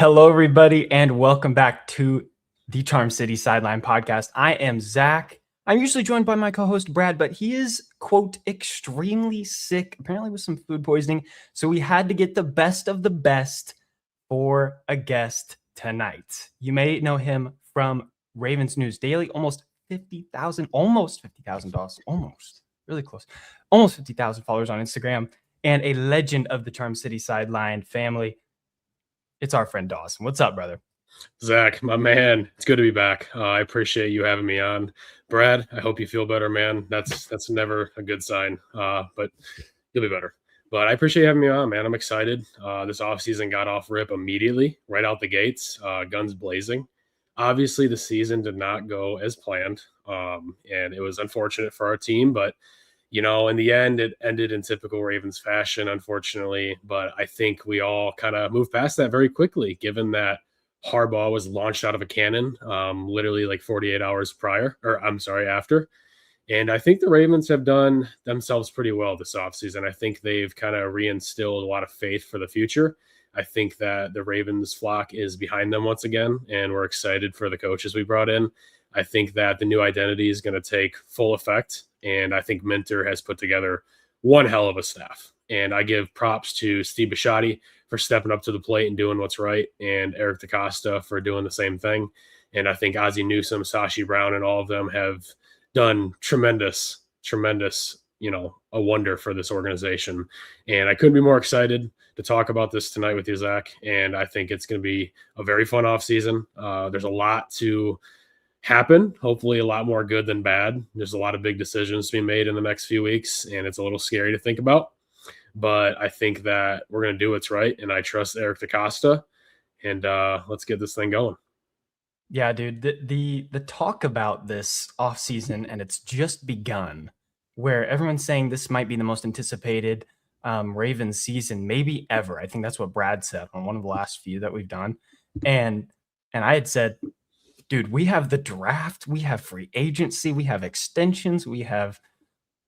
Hello, everybody, and welcome back to the Charm City Sideline podcast. I am Zach. I'm usually joined by my co-host Brad, but he is, quote, extremely sick, apparently with some food poisoning. So we had to get the best of the best for a guest tonight. You may know him from Ravens News Daily, almost 50,000 Dawson, almost, really close, almost 50,000 followers on Instagram, and a legend of the Charm City Sideline family. It's our friend Dawson. What's up, brother? Zach, my man, it's good to be back. I appreciate you having me on. Brad, I hope you feel better, man. That's never a good sign, but you'll be better. But I appreciate you having me on, man. I'm excited. This offseason got off rip immediately, right out the gates, guns blazing. Obviously, the season did not go as planned, and it was unfortunate for our team, but in the end, it ended in typical Ravens fashion, unfortunately. But I think we all kind of moved past that very quickly, given that Harbaugh was launched out of a cannon literally like 48 hours after. And I think the Ravens have done themselves pretty well this offseason. I think they've kind of reinstilled a lot of faith for the future. I think that the Ravens flock is behind them once again, and we're excited for the coaches we brought in. I think that the new identity is going to take full effect, and I think Minter has put together one hell of a staff. And I give props to Steve Bisciotti for stepping up to the plate and doing what's right, and Eric DeCosta for doing the same thing. And I think Ozzie Newsome, Sashi Brown, and all of them have done tremendous, a wonder for this organization. And I couldn't be more excited to talk about this tonight with you, Zach. And I think it's going to be a very fun offseason. There's a lot to happen, hopefully a lot more good than bad. There's a lot of big decisions to be made in the next few weeks, and it's a little scary to think about. But I think that we're going to do what's right, and I trust Eric DeCosta, and let's get this thing going. Yeah, dude, the talk about this offseason, and it's just begun, where everyone's saying this might be the most anticipated Ravens season maybe ever. I think that's what Brad said on one of the last few that we've done. And I had said, dude, we have the draft, we have free agency, we have extensions, we have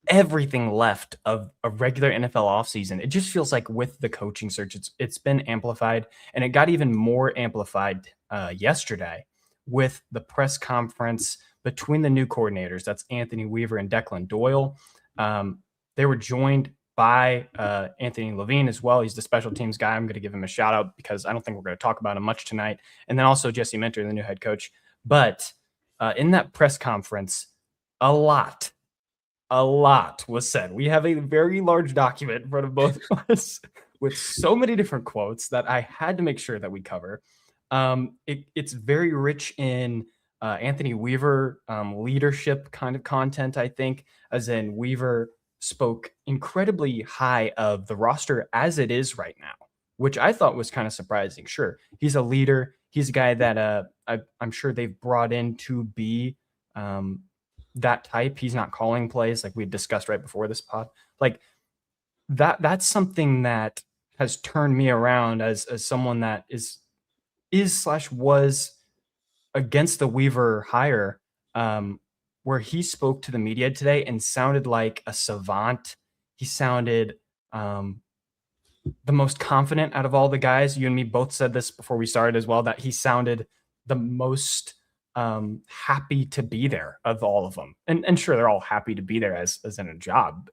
everything left of a regular NFL offseason. It just feels like with the coaching search, it's been amplified, and it got even more amplified yesterday with the press conference between the new coordinators. That's Anthony Weaver and Declan Doyle. They were joined by Anthony Levine as well. He's the special teams guy. I'm going to give him a shout out because I don't think we're going to talk about him much tonight. And then also Jesse Minter, the new head coach. But in that press conference, a lot was said. We have a very large document in front of both of us with so many different quotes that I had to make sure that we cover. It's very rich in Anthony Weaver leadership kind of content, I think, as in Weaver spoke incredibly high of the roster as it is right now, which I thought was kind of surprising. Sure, he's a leader. He's a guy that I'm sure they've brought in to be that type. He's not calling plays like we discussed right before this pod. Like that's something that has turned me around as someone that was against the Weaver hire, where he spoke to the media today and sounded like a savant. He sounded the most confident out of all the guys. You and me both said this before we started as well, that he sounded the most happy to be there of all of them. And sure, they're all happy to be there as in a job.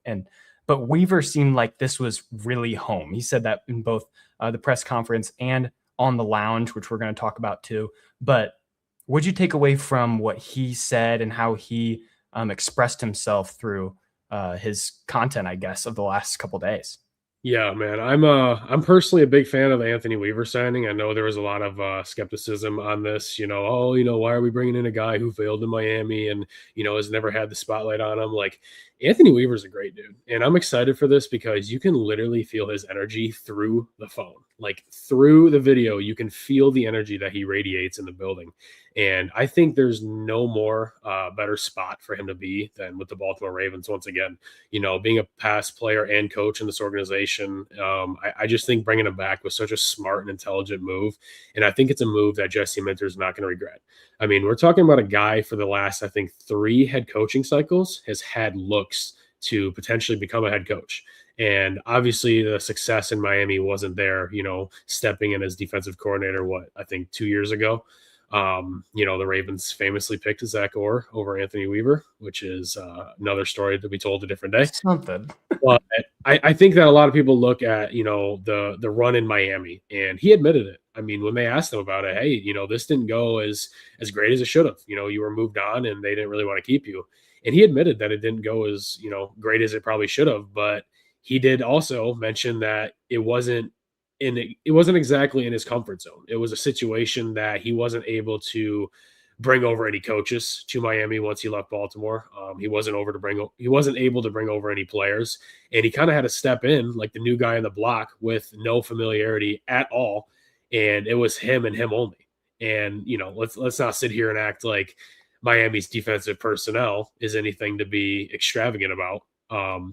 But Weaver seemed like this was really home. He said that in both the press conference and on the lounge, which we're going to talk about too. But what'd you take away from what he said and how he expressed himself through his content, I guess, of the last couple of days? Yeah, man, I'm personally a big fan of the Anthony Weaver signing. I know there was a lot of skepticism on this. Why are we bringing in a guy who failed in Miami and has never had the spotlight on him? Like, Anthony Weaver's a great dude, and I'm excited for this because you can literally feel his energy through the phone, like through the video. You can feel the energy that he radiates in the building, and I think there's no more better spot for him to be than with the Baltimore Ravens. Once again, being a past player and coach in this organization, I just think bringing him back was such a smart and intelligent move, and I think it's a move that Jesse Minter is not going to regret. I mean, we're talking about a guy for the last, I think, 3 head coaching cycles has had looks to potentially become a head coach. And obviously, the success in Miami wasn't there, stepping in as defensive coordinator, I think 2 years ago. The Ravens famously picked Zach Orr over Anthony Weaver, which is another story to be told a different day. Something. But I think that a lot of people look at, the run in Miami, and he admitted it. I mean, when they asked him about it, hey, this didn't go as great as it should have. You were moved on, and they didn't really want to keep you. And he admitted that it didn't go as great as it probably should have. But he did also mention that it wasn't exactly in his comfort zone. It was a situation that he wasn't able to bring over any coaches to Miami once he left Baltimore. He wasn't able to bring over any players, and he kind of had to step in like the new guy on the block with no familiarity at all, and it was him and him only. And let's not sit here and act like Miami's defensive personnel is anything to be extravagant about.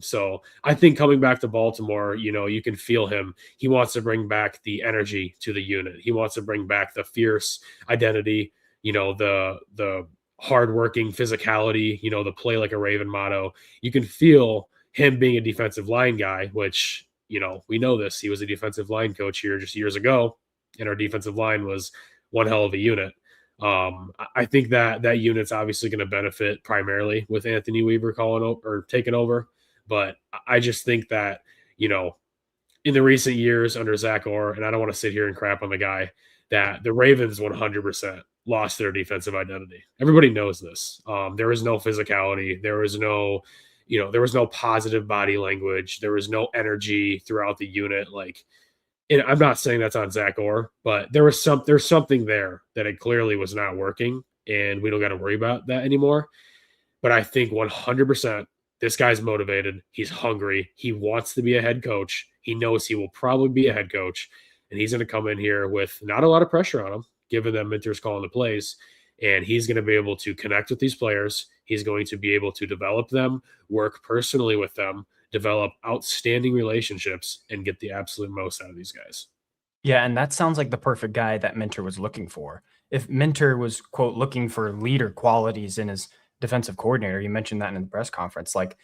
So I think coming back to Baltimore, you can feel him. He wants to bring back the energy to the unit. He wants to bring back the fierce identity, the hardworking physicality, the play like a Raven motto. You can feel him being a defensive line guy, which, we know this. He was a defensive line coach here just years ago, and our defensive line was one hell of a unit. I think that unit's obviously going to benefit primarily with Anthony Weaver taking over. But I just think that, in the recent years under Zach Orr, and I don't want to sit here and crap on the guy, that the Ravens 100% lost their defensive identity. Everybody knows this. There was no physicality. There was no positive body language. There was no energy throughout the unit. And I'm not saying that's on Zach Orr, but there's something there that it clearly was not working, and we don't got to worry about that anymore. But I think 100% this guy's motivated. He's hungry. He wants to be a head coach. He knows he will probably be a head coach, and he's going to come in here with not a lot of pressure on him, given that Minter's calling the plays, and he's going to be able to connect with these players. He's going to be able to develop them, work personally with them, develop outstanding relationships, and get the absolute most out of these guys. Yeah, and that sounds like the perfect guy that Minter was looking for. If Minter was, quote, looking for leader qualities in his defensive coordinator, you mentioned that in the press conference, like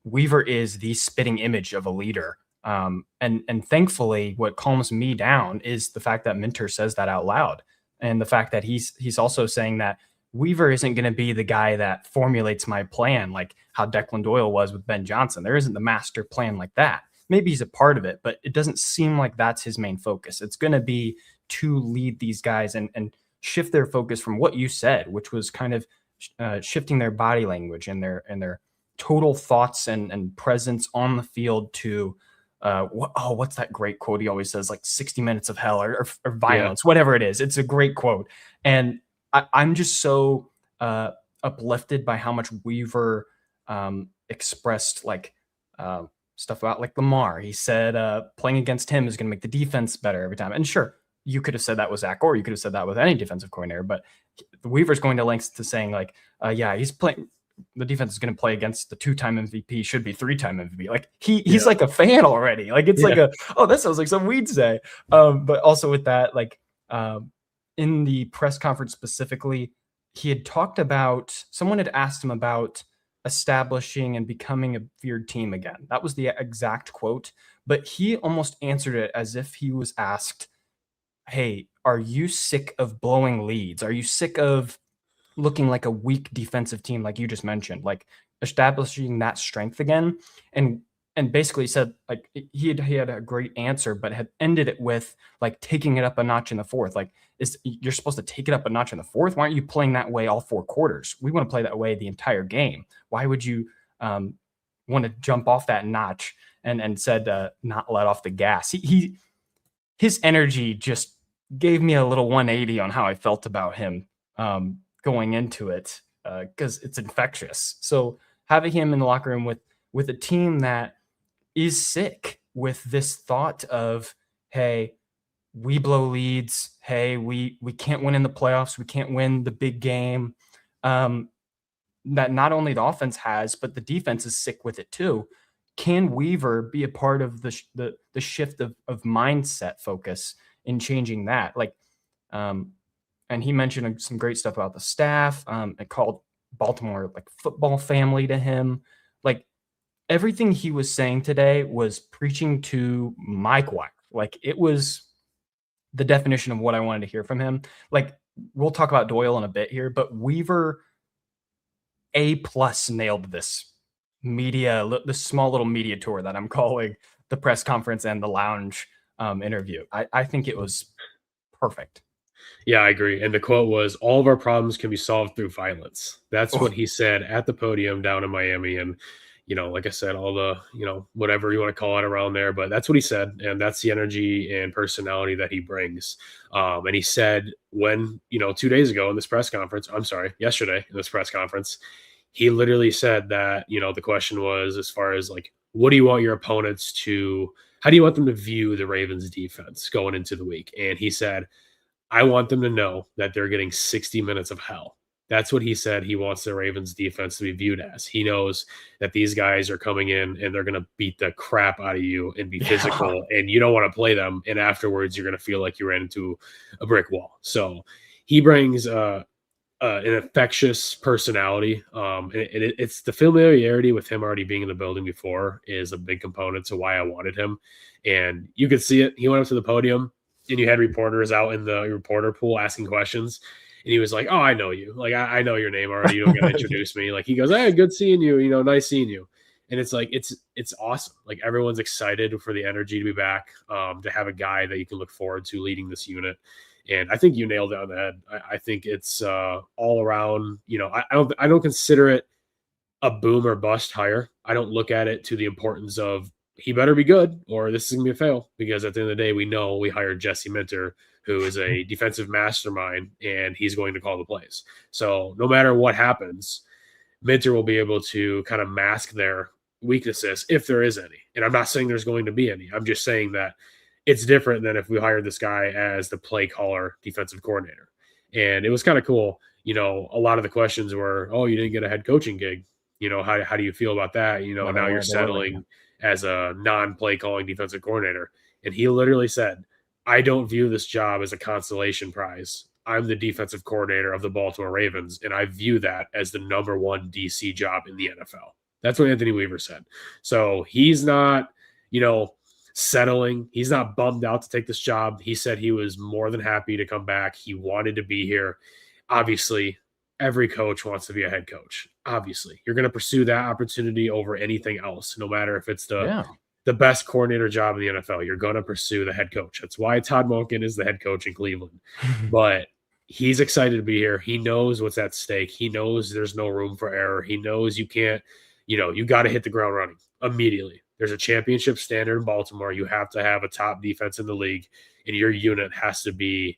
Weaver is the spitting image of a leader. And thankfully, what calms me down is the fact that Minter says that out loud, and the fact that he's also saying that Weaver isn't going to be the guy that formulates my plan like how Declan Doyle was with Ben Johnson. There isn't the master plan like that. Maybe he's a part of it, but it doesn't seem like that's his main focus. It's going to be to lead these guys and shift their focus from what you said, which was kind of shifting their body language and their total thoughts and presence on the field to what's that great quote he always says, like 60 minutes of hell or violence, whatever it is. It's a great quote. And I'm just so uplifted by how much Weaver expressed stuff about like Lamar. He said playing against him is going to make the defense better every time. And sure, you could have said that with Zach, or you could have said that with any defensive coordinator, but Weaver's going to lengths to saying like, he's playing. The defense is going to play against the 2-time MVP, should be 3-time MVP. Like he's like a fan already. Like it's like that sounds like something we'd say. But also with that, in the press conference specifically, he had talked about, someone had asked him about establishing and becoming a feared team again. That was the exact quote, but he almost answered it as if he was asked, hey, are you sick of blowing leads? Are you sick of looking like a weak defensive team, like you just mentioned, like establishing that strength again? And basically said, like, he had a great answer, but had ended it with like taking it up a notch in the fourth. Like, you're supposed to take it up a notch in the fourth? Why aren't you playing that way all 4 quarters? We want to play that way the entire game. Why would you want to jump off that notch? And said not let off the gas. His energy just gave me a little 180 on how I felt about him going into it, because it's infectious. So having him in the locker room with a team that is sick with this thought of, hey, we blow leads. Hey, we can't win in the playoffs. We can't win the big game. That not only the offense has, but the defense is sick with it too. Can Weaver be a part of the shift of mindset focus in changing that? And he mentioned some great stuff about the staff. It called Baltimore like football family to him. Like, everything he was saying today was preaching to my choir. Like, it was the definition of what I wanted to hear from him. Like, we'll talk about Doyle in a bit here, but Weaver A+ nailed this this small little media tour that I'm calling the press conference and the lounge interview. I think it was perfect. Yeah, I agree. And the quote was, "All of our problems can be solved through violence." That's what Oh, he said at the podium down in Miami. And, like I said, all the, whatever you want to call it around there, but that's what he said. And that's the energy and personality that he brings. And he said when, 2 days ago in this press conference, I'm sorry, yesterday in this press conference, he literally said that, the question was as far as like, what do you want your opponents to, how do you want them to view the Ravens defense going into the week? And he said, I want them to know that they're getting 60 minutes of hell. That's what he said he wants the Ravens defense to be viewed as. He knows that these guys are coming in and they're going to beat the crap out of you and be yeah. physical, and you don't want to play them. And afterwards, you're going to feel like you ran into a brick wall. So he brings an infectious personality. It's the familiarity with him already being in the building before is a big component to why I wanted him. And you could see it. He went up to the podium and you had reporters out in the reporter pool asking questions. And he was like, "Oh, I know you. Like, I know your name already. You don't got to introduce me." Like, he goes, "Hey, good seeing you. Nice seeing you." And it's like, it's awesome. Like, everyone's excited for the energy to be back, to have a guy that you can look forward to leading this unit. And I think you nailed it on the head. I think it's all around. I don't consider it a boom or bust hire. I don't look at it to the importance of he better be good or this is gonna be a fail, because at the end of the day, we know we hired Jesse Minter, who is a defensive mastermind, and he's going to call the plays. So no matter what happens, Minter will be able to kind of mask their weaknesses if there is any. And I'm not saying there's going to be any. I'm just saying that it's different than if we hired this guy as the play caller defensive coordinator. And it was kind of cool. A lot of the questions were, "Oh, you didn't get a head coaching gig. How do you feel about that? Now you're They were like, settling as a non-play calling defensive coordinator." And he literally said, "I don't view this job as a consolation prize. I'm the defensive coordinator of the Baltimore Ravens, and I view that as the number one DC job in the NFL." That's what Anthony Weaver said. So he's not, settling. He's not bummed out to take this job. He said he was more than happy to come back. He wanted to be here. Obviously, every coach wants to be a head coach. Obviously, you're going to pursue that opportunity over anything else, no matter if it's yeah. the best coordinator job in the NFL. You're going to pursue the head coach. That's why Todd Monken is the head coach in Cleveland. But he's excited to be here. He knows what's at stake. He knows there's no room for error. He knows you can't, you got to hit the ground running immediately. There's a championship standard in Baltimore. You have to have a top defense in the league, and your unit has to be,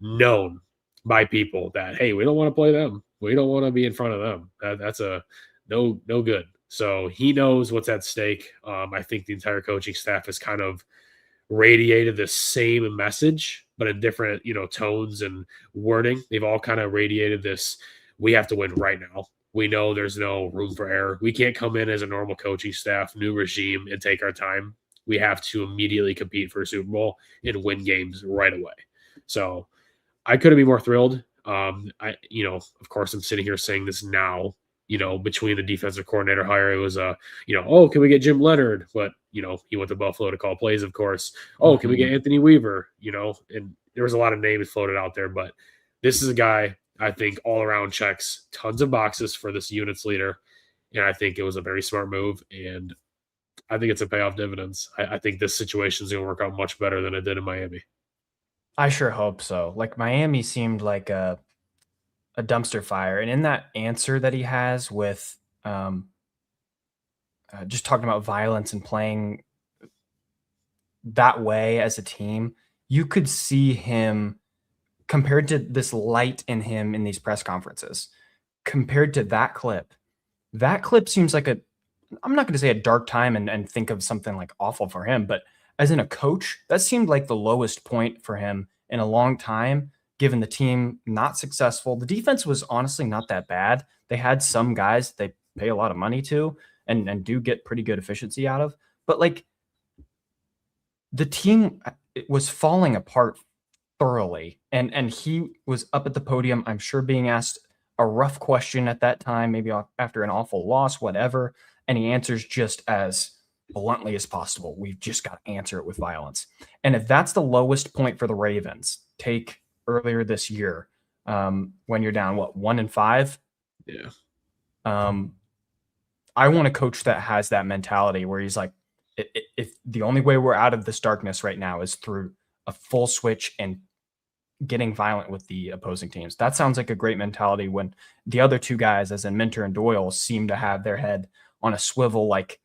known by people that, hey, we don't want to play them. We don't want to be in front of them. That's a no good. So he knows what's at stake. I think the entire coaching staff has kind of radiated the same message, but in different, tones and wording. They've all kind of radiated this: we have to win right now. We know there's no room for error. We can't come in as a normal coaching staff, new regime, and take our time. We have to immediately compete for a Super Bowl and win games right away. So I couldn't be more thrilled. Of course, I'm sitting here saying this now, between the defensive coordinator hire, it was oh, can we get Jim Leonard? But, he went to Buffalo to call plays, of course. Oh, can we get Anthony Weaver? And there was a lot of names floated out there, but this is a guy I think all around checks tons of boxes for this unit's leader. And I think it was a very smart move. And I think it's a payoff dividends. I think this situation is going to work out much better than it did in Miami. I sure hope so. Like, Miami seemed like a dumpster fire, and in that answer that he has with just talking about violence and playing that way as a team, you could see him compared to this light in him in these press conferences. Compared to that clip seems like I'm not going to say a dark time and think of something like awful for him, but as in a coach, that seemed like the lowest point for him in a long time, given the team not successful. The defense was honestly not that bad. They had some guys they pay a lot of money to and do get pretty good efficiency out of, but like the team was falling apart thoroughly. And he was up at the podium, I'm sure being asked a rough question at that time, maybe after an awful loss, whatever. And he answers just as bluntly as possible. We've just got to answer it with violence. And if that's the lowest point for the Ravens, take earlier this year, when you're down, 1-5? Yeah. I want a coach that has that mentality where he's like, if the only way we're out of this darkness right now is through a full switch and getting violent with the opposing teams. That sounds like a great mentality when the other two guys, as in Minter and Doyle, seem to have their head on a swivel like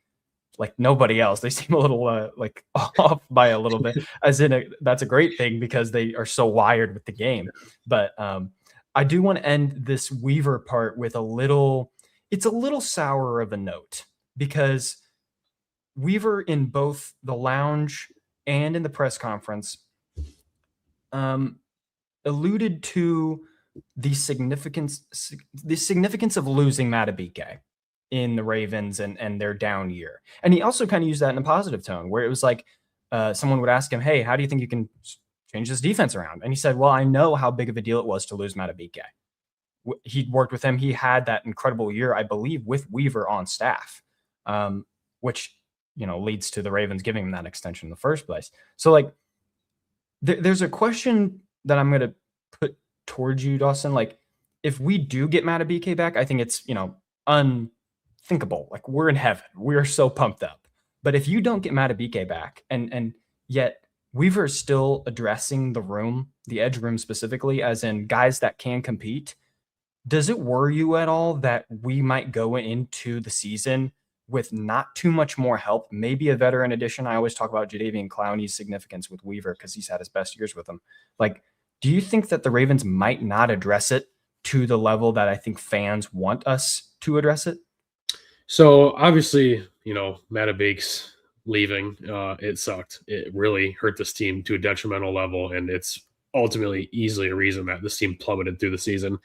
nobody else. They seem a little like off by a little bit, as in that's a great thing because they are so wired with the game. But I do want to end this Weaver part with it's a little sour of a note, because Weaver, in both the lounge and in the press conference, alluded to the significance of losing Matabike in the Ravens and their down year. And he also kind of used that in a positive tone, where it was like someone would ask him, hey, how do you think you can change this defense around? And he said, well, I know how big of a deal it was to lose Matabike. He worked with him. He had that incredible year, I believe, with Weaver on staff, which, leads to the Ravens giving him that extension in the first place. So, like, there's a question that I'm going to put towards you, Dawson. Like, if we do get Matabike back, I think it's, unthinkable. Like, we're in heaven. We're so pumped up. But if you don't get Matabike back, and yet Weaver is still addressing the room, the edge room specifically, as in guys that can compete, does it worry you at all that we might go into the season with not too much more help, maybe a veteran addition? I always talk about Jadeveon Clowney's significance with Weaver because he's had his best years with him. Like, do you think that the Ravens might not address it to the level that I think fans want us to address it? So obviously, Matabike's leaving, it sucked. It really hurt this team to a detrimental level, and it's ultimately easily a reason that this team plummeted through the season.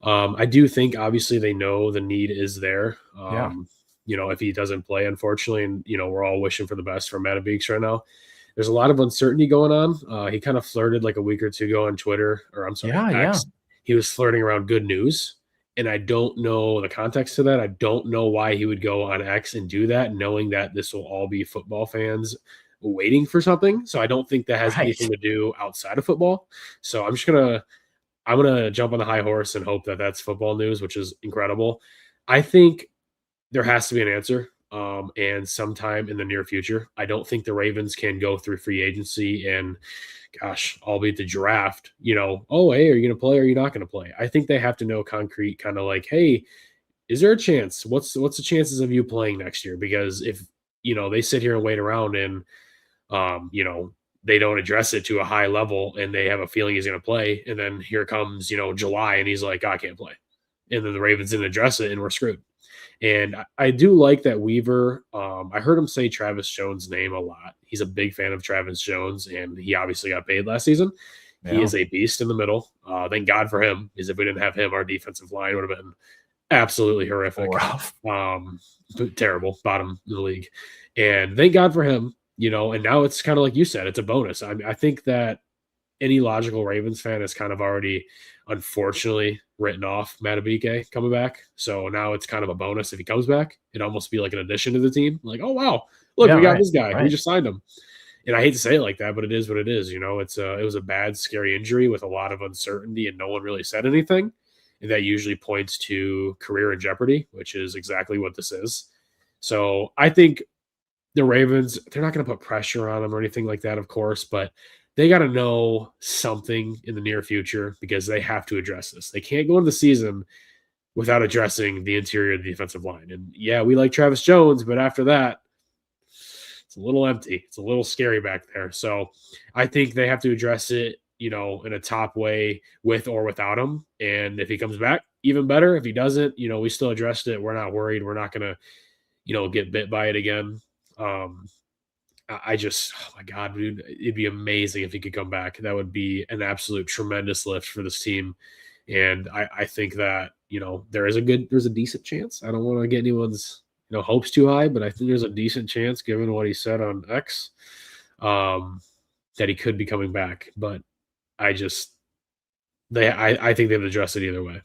I do think obviously they know the need is there. Yeah. If he doesn't play, unfortunately, and we're all wishing for the best for Matabike right now. There's a lot of uncertainty going on. He kind of flirted like a week or two ago on Twitter, or I'm sorry, X. Yeah. He was flirting around good news, and I don't know the context to that. I don't know why he would go on X and do that, knowing that this will all be football fans waiting for something. So I don't think that has anything to do outside of football. So I'm gonna jump on the high horse and hope that that's football news, which is incredible. I think there has to be an answer, and sometime in the near future. I don't think the Ravens can go through free agency and, albeit the draft, oh, hey, are you going to play or are you not going to play? I think they have to know concrete, kind of like, hey, is there a chance? What's the chances of you playing next year? Because if, they sit here and wait around and, they don't address it to a high level and they have a feeling he's going to play, and then here comes, July and he's like, I can't play. And then the Ravens didn't address it and we're screwed. And I do like that Weaver. I heard him say Travis Jones' name a lot. He's a big fan of Travis Jones, and he obviously got paid last season. Yeah. He is a beast in the middle. Thank God for him, because if we didn't have him, our defensive line would have been absolutely horrific. Terrible, bottom of the league. And thank God for him, and now it's kind of like you said, it's a bonus. I think that any logical Ravens fan has kind of already, unfortunately, written off Matabike coming back. So now it's kind of a bonus if he comes back. It'd almost be like an addition to the team. Like, oh, wow, look, we got this guy. Right. We just signed him. And I hate to say it like that, but it is what it is. It was a bad, scary injury with a lot of uncertainty, and no one really said anything. And that usually points to career in jeopardy, which is exactly what this is. So I think the Ravens, they're not going to put pressure on them or anything like that, of course, but they got to know something in the near future, because they have to address this. They can't go into the season without addressing the interior of the defensive line. And yeah, we like Travis Jones, but after that, it's a little empty. It's a little scary back there. So I think they have to address it, in a top way, with or without him. And if he comes back, even better. If he doesn't, we still addressed it. We're not worried. We're not going to, get bit by it again. Oh my God, dude, it'd be amazing if he could come back. That would be an absolute tremendous lift for this team. And I think that, there's a decent chance. I don't want to get anyone's, hopes too high, but I think there's a decent chance, given what he said on X, that he could be coming back. But I think they've addressed it either way.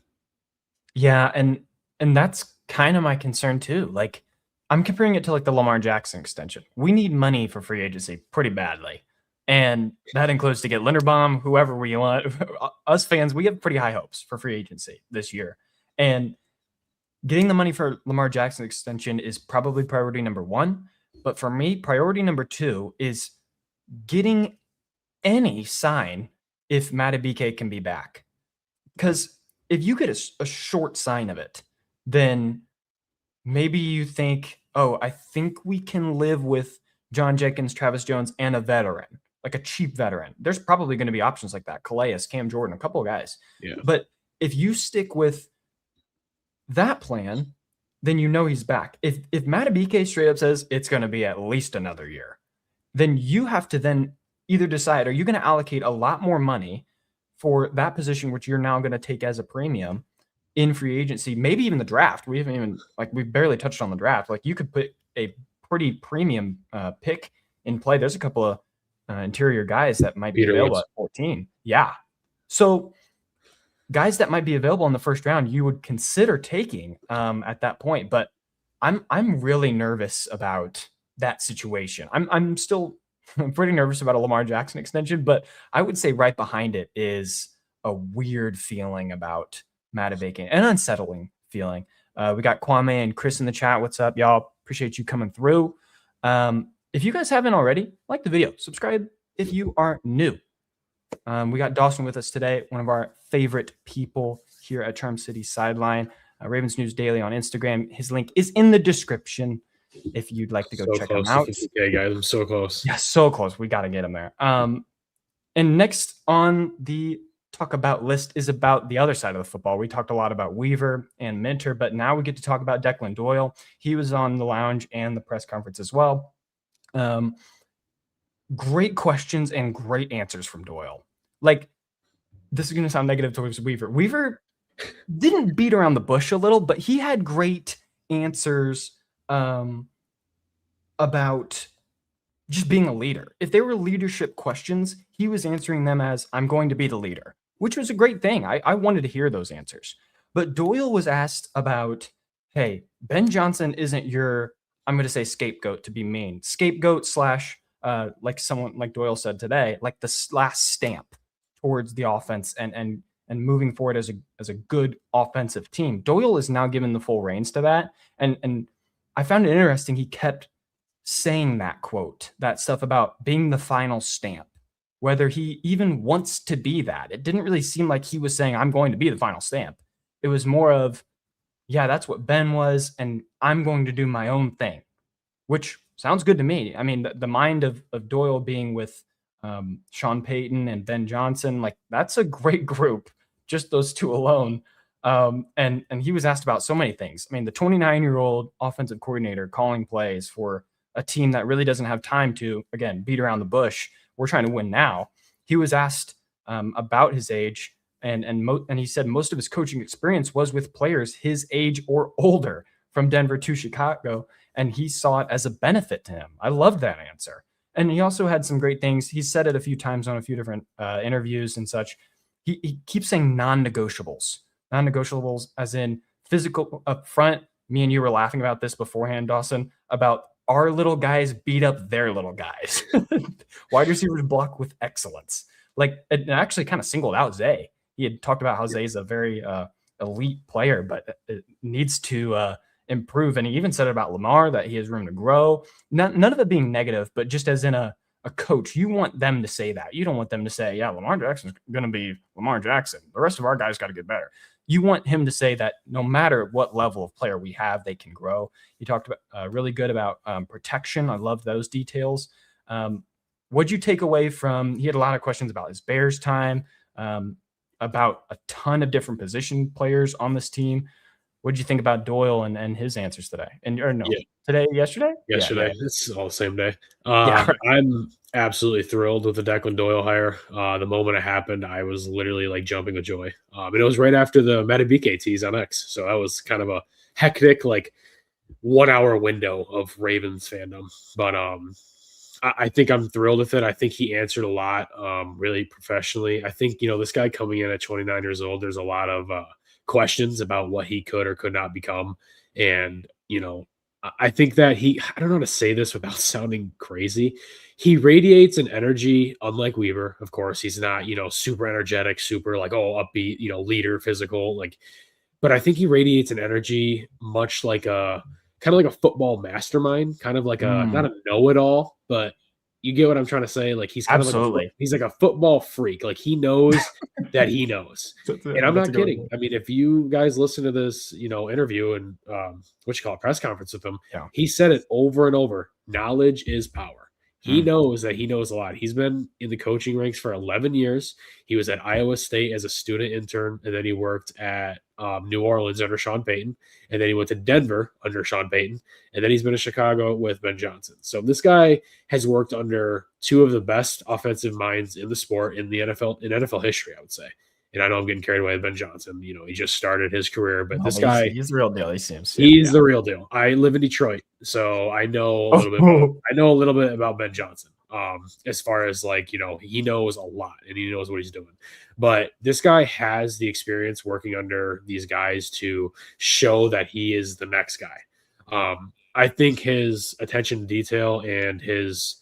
Yeah. And that's kind of my concern too. Like, I'm comparing it to like the Lamar Jackson extension. We need money for free agency pretty badly. And that includes to get Linderbaum, whoever we want. Us fans, we have pretty high hopes for free agency this year. And getting the money for Lamar Jackson extension is probably priority number one. But for me, priority number two is getting any sign if Matabike can be back. Because if you get a short sign of it, then maybe you think, oh, I think we can live with John Jenkins, Travis Jones, and a veteran, like a cheap veteran. There's probably going to be options like that. Calais, Cam Jordan, a couple of guys. Yeah. But if you stick with that plan, then you know he's back. If Matabike straight up says it's going to be at least another year, then you have to then either decide, are you going to allocate a lot more money for that position, which you're now going to take as a premium in free agency, maybe even the draft. We haven't even, like, we've barely touched on the draft. Like, you could put a pretty premium pick in play. There's a couple of interior guys that might be available at 14. Yeah. So guys that might be available in the first round, you would consider taking at that point. But I'm really nervous about that situation. I'm still pretty nervous about a Lamar Jackson extension, but I would say right behind it is a weird feeling about Matabike, an unsettling feeling. We got Kwame and Chris in the chat. What's up, y'all? Appreciate you coming through. If you guys haven't already, like the video, subscribe if you are new. We got Dawson with us today, one of our favorite people here at Charm City Sideline. Ravens News Daily on Instagram. His link is in the description if you'd like to go check him out. Okay, guys, I'm so close. Yeah, so close. We got to get him there. And next on the talk about list is about the other side of the football. We talked a lot about Weaver and Minter, but now we get to talk about Declan Doyle. He was on the lounge and the press conference as well. Great questions and great answers from Doyle. Like, this is going to sound negative towards Weaver. Weaver didn't beat around the bush a little, but he had great answers about just being a leader. If they were leadership questions, he was answering them as, I'm going to be the leader, which was a great thing. I wanted to hear those answers. But Doyle was asked about, hey, Ben Johnson isn't your, I'm going to say scapegoat to be mean, scapegoat slash, like someone like Doyle said today, like the last stamp towards the offense and moving forward as a good offensive team. Doyle is now given the full reins to that. And I found it interesting. He kept saying that quote, that stuff about being the final stamp, whether he even wants to be that. It didn't really seem like he was saying, I'm going to be the final stamp. It was more of, yeah, that's what Ben was, and I'm going to do my own thing, which sounds good to me. I mean, the mind of Doyle being with Sean Payton and Ben Johnson, like, that's a great group, just those two alone. And he was asked about so many things. I mean, the 29-year-old offensive coordinator calling plays for a team that really doesn't have time to, again, beat around the bush. We're trying to win now. He was asked about his age, and he said most of his coaching experience was with players his age or older from Denver to Chicago, and he saw it as a benefit to him. I loved that answer. And he also had some great things. He said it a few times on a few different interviews and such. He keeps saying non-negotiables. Non-negotiables as in physical up front. Me and you were laughing about this beforehand, Dawson, about our little guys beat up their little guys. Wide receivers block with excellence. Like, it actually kind of singled out Zay. He had talked about how Zay's a very elite player, but it needs to improve. And he even said about Lamar that he has room to grow. None of it being negative, but just as in a coach, you want them to say that. You don't want them to say, yeah, Lamar Jackson's going to be Lamar Jackson. The rest of our guys got to get better. You want him to say that no matter what level of player we have, they can grow. He talked about really good about protection. I love those details. What'd you take away from, he had a lot of questions about his Bears time, about a ton of different position players on this team. What'd you think about Doyle and his answers today? Yesterday? Yesterday. Yeah. It's all the same day. I'm absolutely thrilled with the Declan Doyle hire. The moment it happened, I was literally like jumping with joy. And it was right after the Matabike tease on X. So that was kind of a hectic, like 1 hour window of Ravens fandom. But I think I'm thrilled with it. I think he answered a lot really professionally. I think, this guy coming in at 29 years old, there's a lot of questions about what he could or could not become. And, I think that I don't know how to say this without sounding crazy. He radiates an energy unlike Weaver, of course. He's not, super energetic, super like, oh, upbeat, leader, physical, like, but I think he radiates an energy much like a kind of like a football mastermind, kind of like a not Mm, a know-it-all, but you get what I'm trying to say. Like he's kind of like absolutely. he's like a football freak. Like he knows that he knows. And I'm That's a not good kidding. one. I mean, if you guys listen to this, interview and what you call it, press conference with him, Yeah. he said it over and over. Knowledge is power. He Mm. knows that he knows a lot. He's been in the coaching ranks for 11 years. He was at Iowa State as a student intern, and then he worked at New Orleans under Sean Payton, and then he went to Denver under Sean Payton, and then he's been in Chicago with Ben Johnson. So this guy has worked under two of the best offensive minds in the sport in the NFL history, I would say. And I know I'm getting carried away with Ben Johnson. He just started his career, but No, this but he's, guy, he's the real deal. He seems. Yeah. he's Yeah. the real deal. I live in Detroit, so I know Oh, I know a little bit about Ben Johnson. As far as like, he knows a lot and he knows what he's doing. But this guy has the experience working under these guys to show that he is the next guy. I think his attention to detail and his,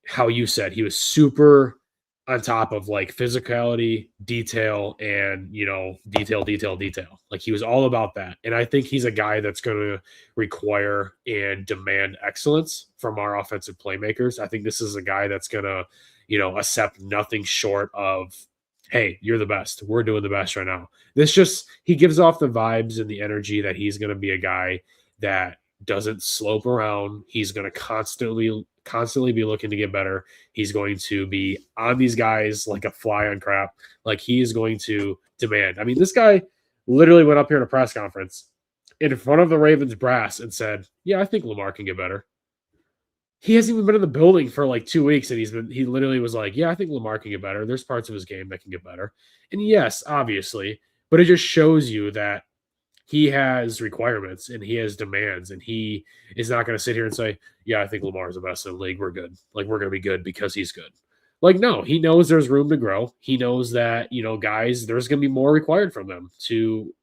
how you said he was super on top of like physicality, detail, and detail. Like he was all about that. And I think he's a guy that's going to require and demand excellence from our offensive playmakers. I think this is a guy that's going to, accept nothing short of, hey, you're the best. We're doing the best right now. He gives off the vibes and the energy that he's going to be a guy that doesn't slope around. He's going to constantly be looking to get better. He's going to be on these guys like a fly on crap. Like he is going to demand. I mean, this guy literally went up here in a press conference in front of the Ravens brass and said, "Yeah, I think Lamar can get better." He hasn't even been in the building for like 2 weeks, and he literally was like, "Yeah, I think Lamar can get better. There's parts of his game that can get better." And yes, obviously, but it just shows you that he has requirements and he has demands, and he is not going to sit here and say, "Yeah, I think Lamar is the best in the league. We're good. Like we're going to be good because he's good." Like no, he knows there's room to grow. He knows that guys, there's going to be more required from them to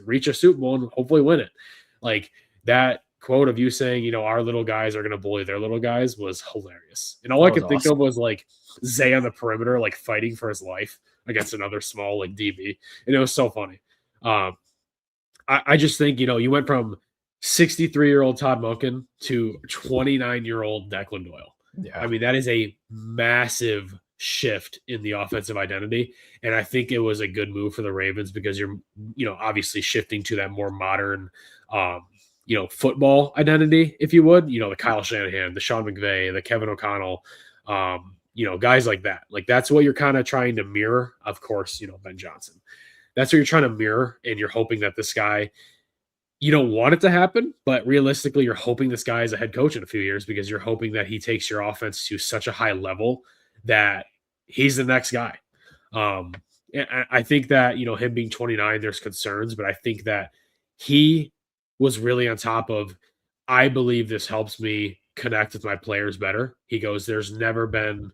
reach a Super Bowl and hopefully win it. Like that quote of you saying, our little guys are going to bully their little guys was hilarious. And all I that was could think of awesome. was like Zay on the perimeter, like fighting for his life against another small like DB, and it was so funny. I just think, you went from 63-year-old Todd Monken to 29-year-old Declan Doyle. Yeah. I mean, that is a massive shift in the offensive identity. And I think it was a good move for the Ravens because you're, obviously shifting to that more modern, football identity, if you would, the Kyle Shanahan, the Sean McVay, the Kevin O'Connell, guys like that. Like that's what you're kind of trying to mirror. Of course, Ben Johnson. That's what you're trying to mirror, and you're hoping that this guy, you don't want it to happen, but realistically, you're hoping this guy is a head coach in a few years because you're hoping that he takes your offense to such a high level that he's the next guy. And I think that, him being 29, there's concerns, but I think that he was really on top of, I believe this helps me connect with my players better. He goes, there's never been,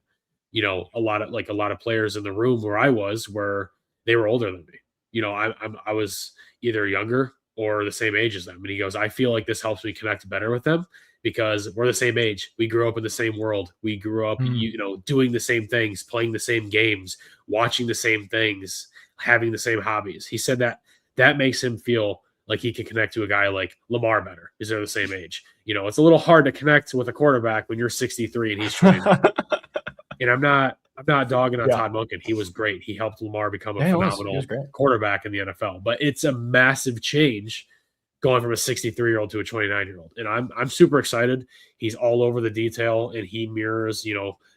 a lot of players in the room where I was where they were older than me. I was either younger or the same age as them. And he goes, I feel like this helps me connect better with them because we're the same age. We grew up in the same world. We grew up, doing the same things, playing the same games, watching the same things, having the same hobbies. He said that makes him feel like he can connect to a guy like Lamar better because they're the same age. It's a little hard to connect with a quarterback when you're 63 and he's 29. And I'm not dogging on Todd Monken. He was great. He helped Lamar become a phenomenal quarterback in the NFL. But it's a massive change going from a 63-year-old to a 29-year-old. And I'm super excited. He's all over the detail, and he mirrors,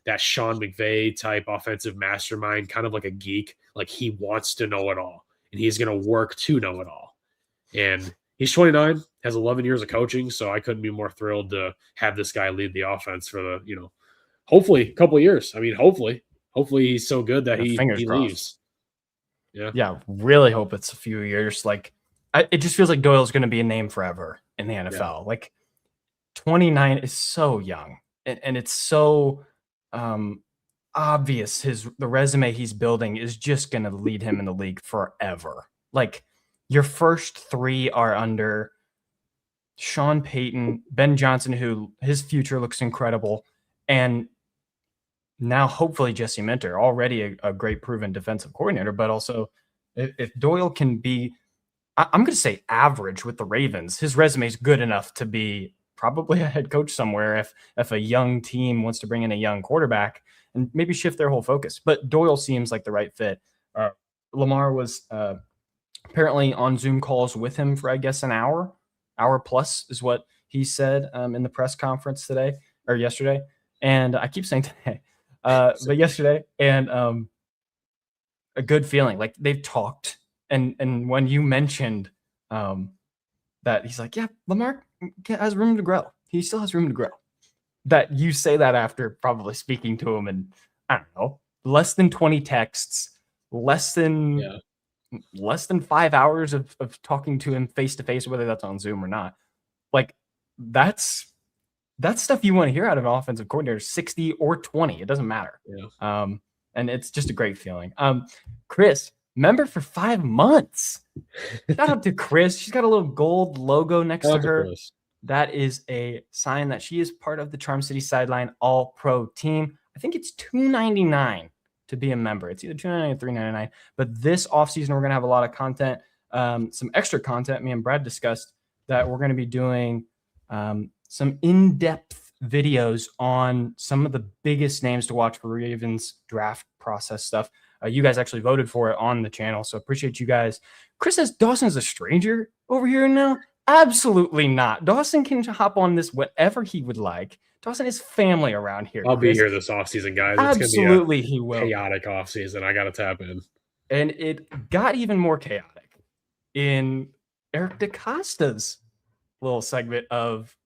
that Sean McVay type offensive mastermind, kind of like a geek. Like he wants to know it all, and he's going to work to know it all. And he's 29, has 11 years of coaching, so I couldn't be more thrilled to have this guy lead the offense for the, hopefully a couple of years. I mean, hopefully he's so good that he leaves. Yeah. Really hope it's a few years. Like it just feels like Doyle's going to be a name forever in the NFL. Yeah. Like 29 is so young and it's so obvious. The resume he's building is just going to lead him in the league forever. Like your first three are under Sean Payton, Ben Johnson, who his future looks incredible, and now hopefully Jesse Minter, already a great proven defensive coordinator, but also if Doyle can be, I'm going to say average with the Ravens, his resume is good enough to be probably a head coach somewhere if a young team wants to bring in a young quarterback and maybe shift their whole focus. But Doyle seems like the right fit. Lamar was apparently on Zoom calls with him for, I guess, an hour plus is what he said in the press conference today or yesterday. And I keep saying today, but yesterday, and a good feeling. Like they've talked. And when you mentioned that he's like, yeah, Lamar has room to grow. He still has room to grow. That you say that after probably speaking to him and I don't know, less than 20 texts, less than 5 hours of talking to him face to face, whether that's on Zoom or not. Like that's stuff you want to hear out of an offensive coordinator, 60 or 20. It doesn't matter. Yeah. And it's just a great feeling. Chris, member for 5 months. Shout out to Chris. She's got a little gold logo next to her. That is a sign that she is part of the Charm City Sideline All-Pro team. I think it's $2.99 to be a member. It's either $2.99 or $3.99. But this offseason, we're going to have a lot of content, some extra content. Me and Brad discussed that we're going to be doing some in-depth videos on some of the biggest names to watch for Ravens draft process stuff. You guys actually voted for it on the channel, so appreciate you guys. Chris says Dawson's a stranger over here now. Absolutely not. Dawson can hop on this whatever he would like. Dawson is family around here. I'll be here this offseason, guys. Absolutely, it's gonna be he will. Chaotic offseason. I got to tap in. And it got even more chaotic in Eric DeCosta's little segment of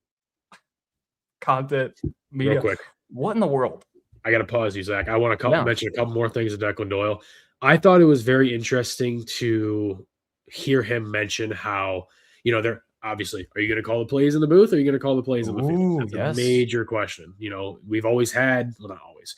content media. Real quick. What in the world? I got to pause you, Zach. I want to mention a couple more things to Declan Doyle. I thought it was very interesting to hear him mention how, they're obviously, are you going to call the plays in the booth or are you going to call the plays in the field? That's a major question. We've always had, well, not always,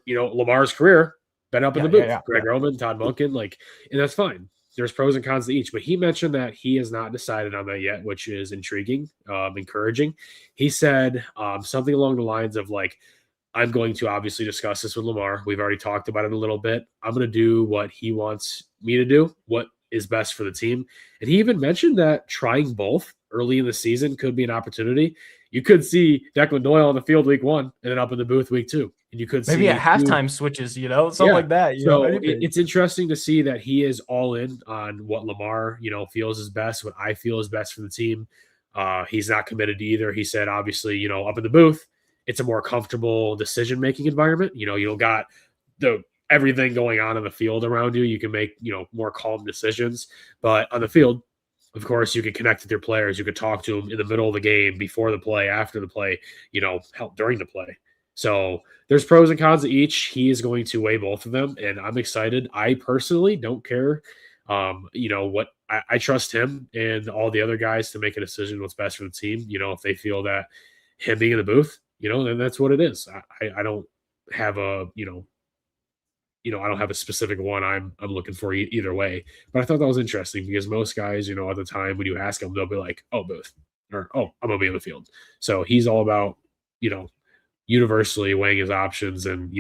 Lamar's career been up in the booth. Greg Roman, Todd Monken, and that's fine. There's pros and cons to each, but he mentioned that he has not decided on that yet, which is intriguing, encouraging. He said something along the lines of I'm going to obviously discuss this with Lamar. We've already talked about it a little bit. I'm going to do what he wants me to do, what is best for the team. And he even mentioned that trying both early in the season could be an opportunity. You could see Declan Doyle on the field week 1 and then up in the booth week 2. And you could maybe at halftime switches, something like that. It's interesting to see that he is all in on what Lamar, feels is best, what I feel is best for the team. He's not committed to either. He said, obviously, up in the booth, it's a more comfortable decision-making environment. You don't got everything going on in the field around you. You can make, more calm decisions. But on the field, of course, you can connect with your players. You could talk to them in the middle of the game, before the play, after the play, help during the play. So there's pros and cons to each. He is going to weigh both of them, and I'm excited. I personally don't care. I trust him and all the other guys to make a decision what's best for the team. If they feel that him being in the booth, then that's what it is. I don't have a, I don't have a specific one I'm looking for either way. But I thought that was interesting because most guys, at the time when you ask them, they'll be like, oh, booth, or oh, I'm gonna be in the field. So he's all about, universally weighing his options and,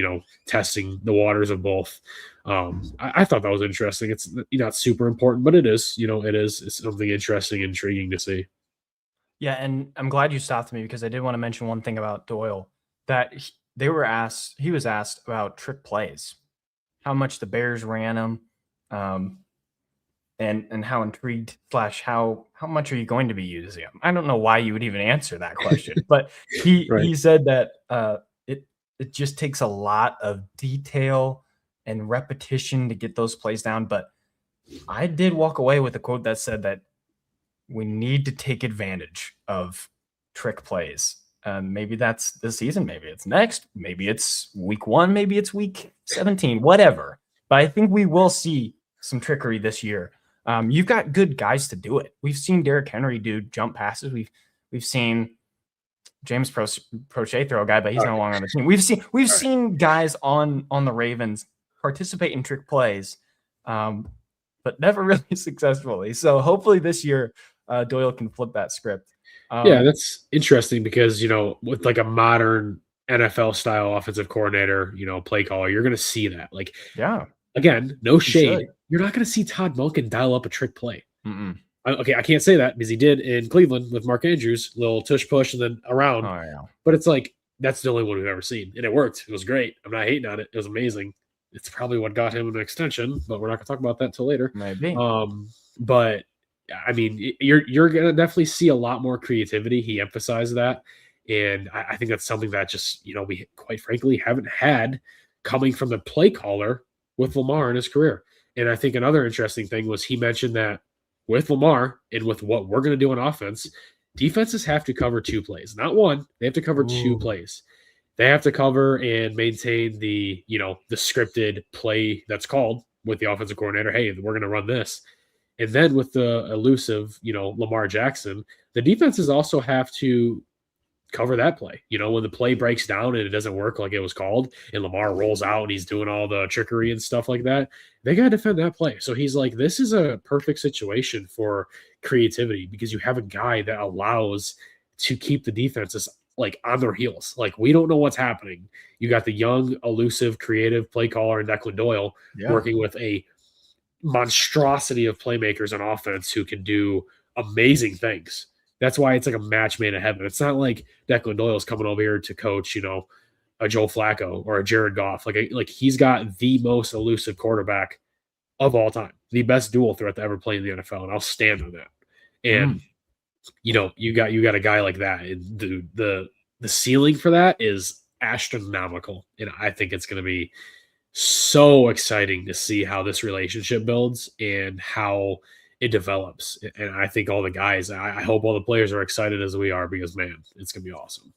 testing the waters of both. I thought that was interesting. It's not super important, but it is, it's something interesting, intriguing to see. Yeah, and I'm glad you stopped me because I did want to mention one thing about Doyle, that he was asked about trick plays, how much the Bears ran them, and how intrigued / how much are you going to be using them? I don't know why you would even answer that question, but he said that it just takes a lot of detail and repetition to get those plays down. But I did walk away with a quote that said that we need to take advantage of trick plays. Maybe that's this season. Maybe it's next. Maybe it's week 1. Maybe it's week 17, whatever. But I think we will see some trickery this year. You've got good guys to do it. We've seen Derrick Henry do jump passes. We've seen James Prochet throw a guy, but he's no longer on the team. We've seen guys on the Ravens participate in trick plays, but never really successfully. So hopefully this year Doyle can flip that script. Yeah, that's interesting because, with like a modern NFL style offensive coordinator, play caller, you're going to see that. Like, Yeah, again, no you shade. should. You're not going to see Todd Monken dial up a trick play. Mm-mm. Okay, I can't say that because he did in Cleveland with Mark Andrews, little tush push and then around. Oh yeah, But it's like, that's the only one we've ever seen. And it worked. It was great. I'm not hating on it. It was amazing. It's probably what got him an extension, but we're not going to talk about that until later. maybe. But I mean, you're gonna definitely see a lot more creativity. He emphasized that, and I think that's something that just we quite frankly haven't had coming from the play caller with Lamar in his career. And I think another interesting thing was he mentioned that with Lamar and with what we're going to do on offense, defenses have to cover 2 plays, not one. They have to cover 2 Ooh. plays. They have to cover and maintain the the scripted play that's called with the offensive coordinator. Hey, we're going to run this. And then with the elusive, Lamar Jackson, the defenses also have to cover that play. When the play breaks down and it doesn't work like it was called, and Lamar rolls out and he's doing all the trickery and stuff like that, they got to defend that play. So he's like, this is a perfect situation for creativity because you have a guy that allows to keep the defenses like on their heels. Like, we don't know what's happening. You got the young, elusive, creative play caller in Declan Doyle working with a monstrosity of playmakers on offense who can do amazing things. That's why it's like a match made in heaven. It's not like Declan Doyle's coming over here to coach, a Joe Flacco or a Jared Goff. Like he's got the most elusive quarterback of all time, the best dual threat to ever play in the NFL, and I'll stand on that. And you got a guy like that, and the ceiling for that is astronomical, and I think it's going to be so exciting to see how this relationship builds and how it develops. And I think all the guys, I hope all the players are excited as we are because, man, it's going to be awesome.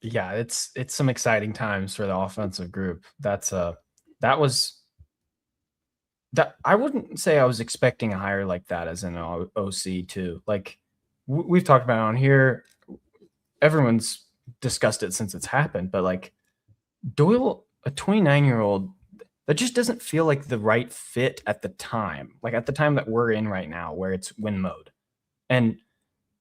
Yeah, it's some exciting times for the offensive group. That I wouldn't say I was expecting a hire like that as an OC too. Like we've talked about it on here, everyone's discussed it since it's happened, but like Doyle, a 29-year-old, that just doesn't feel like the right fit at the time. Like at the time that we're in right now, where it's win mode, and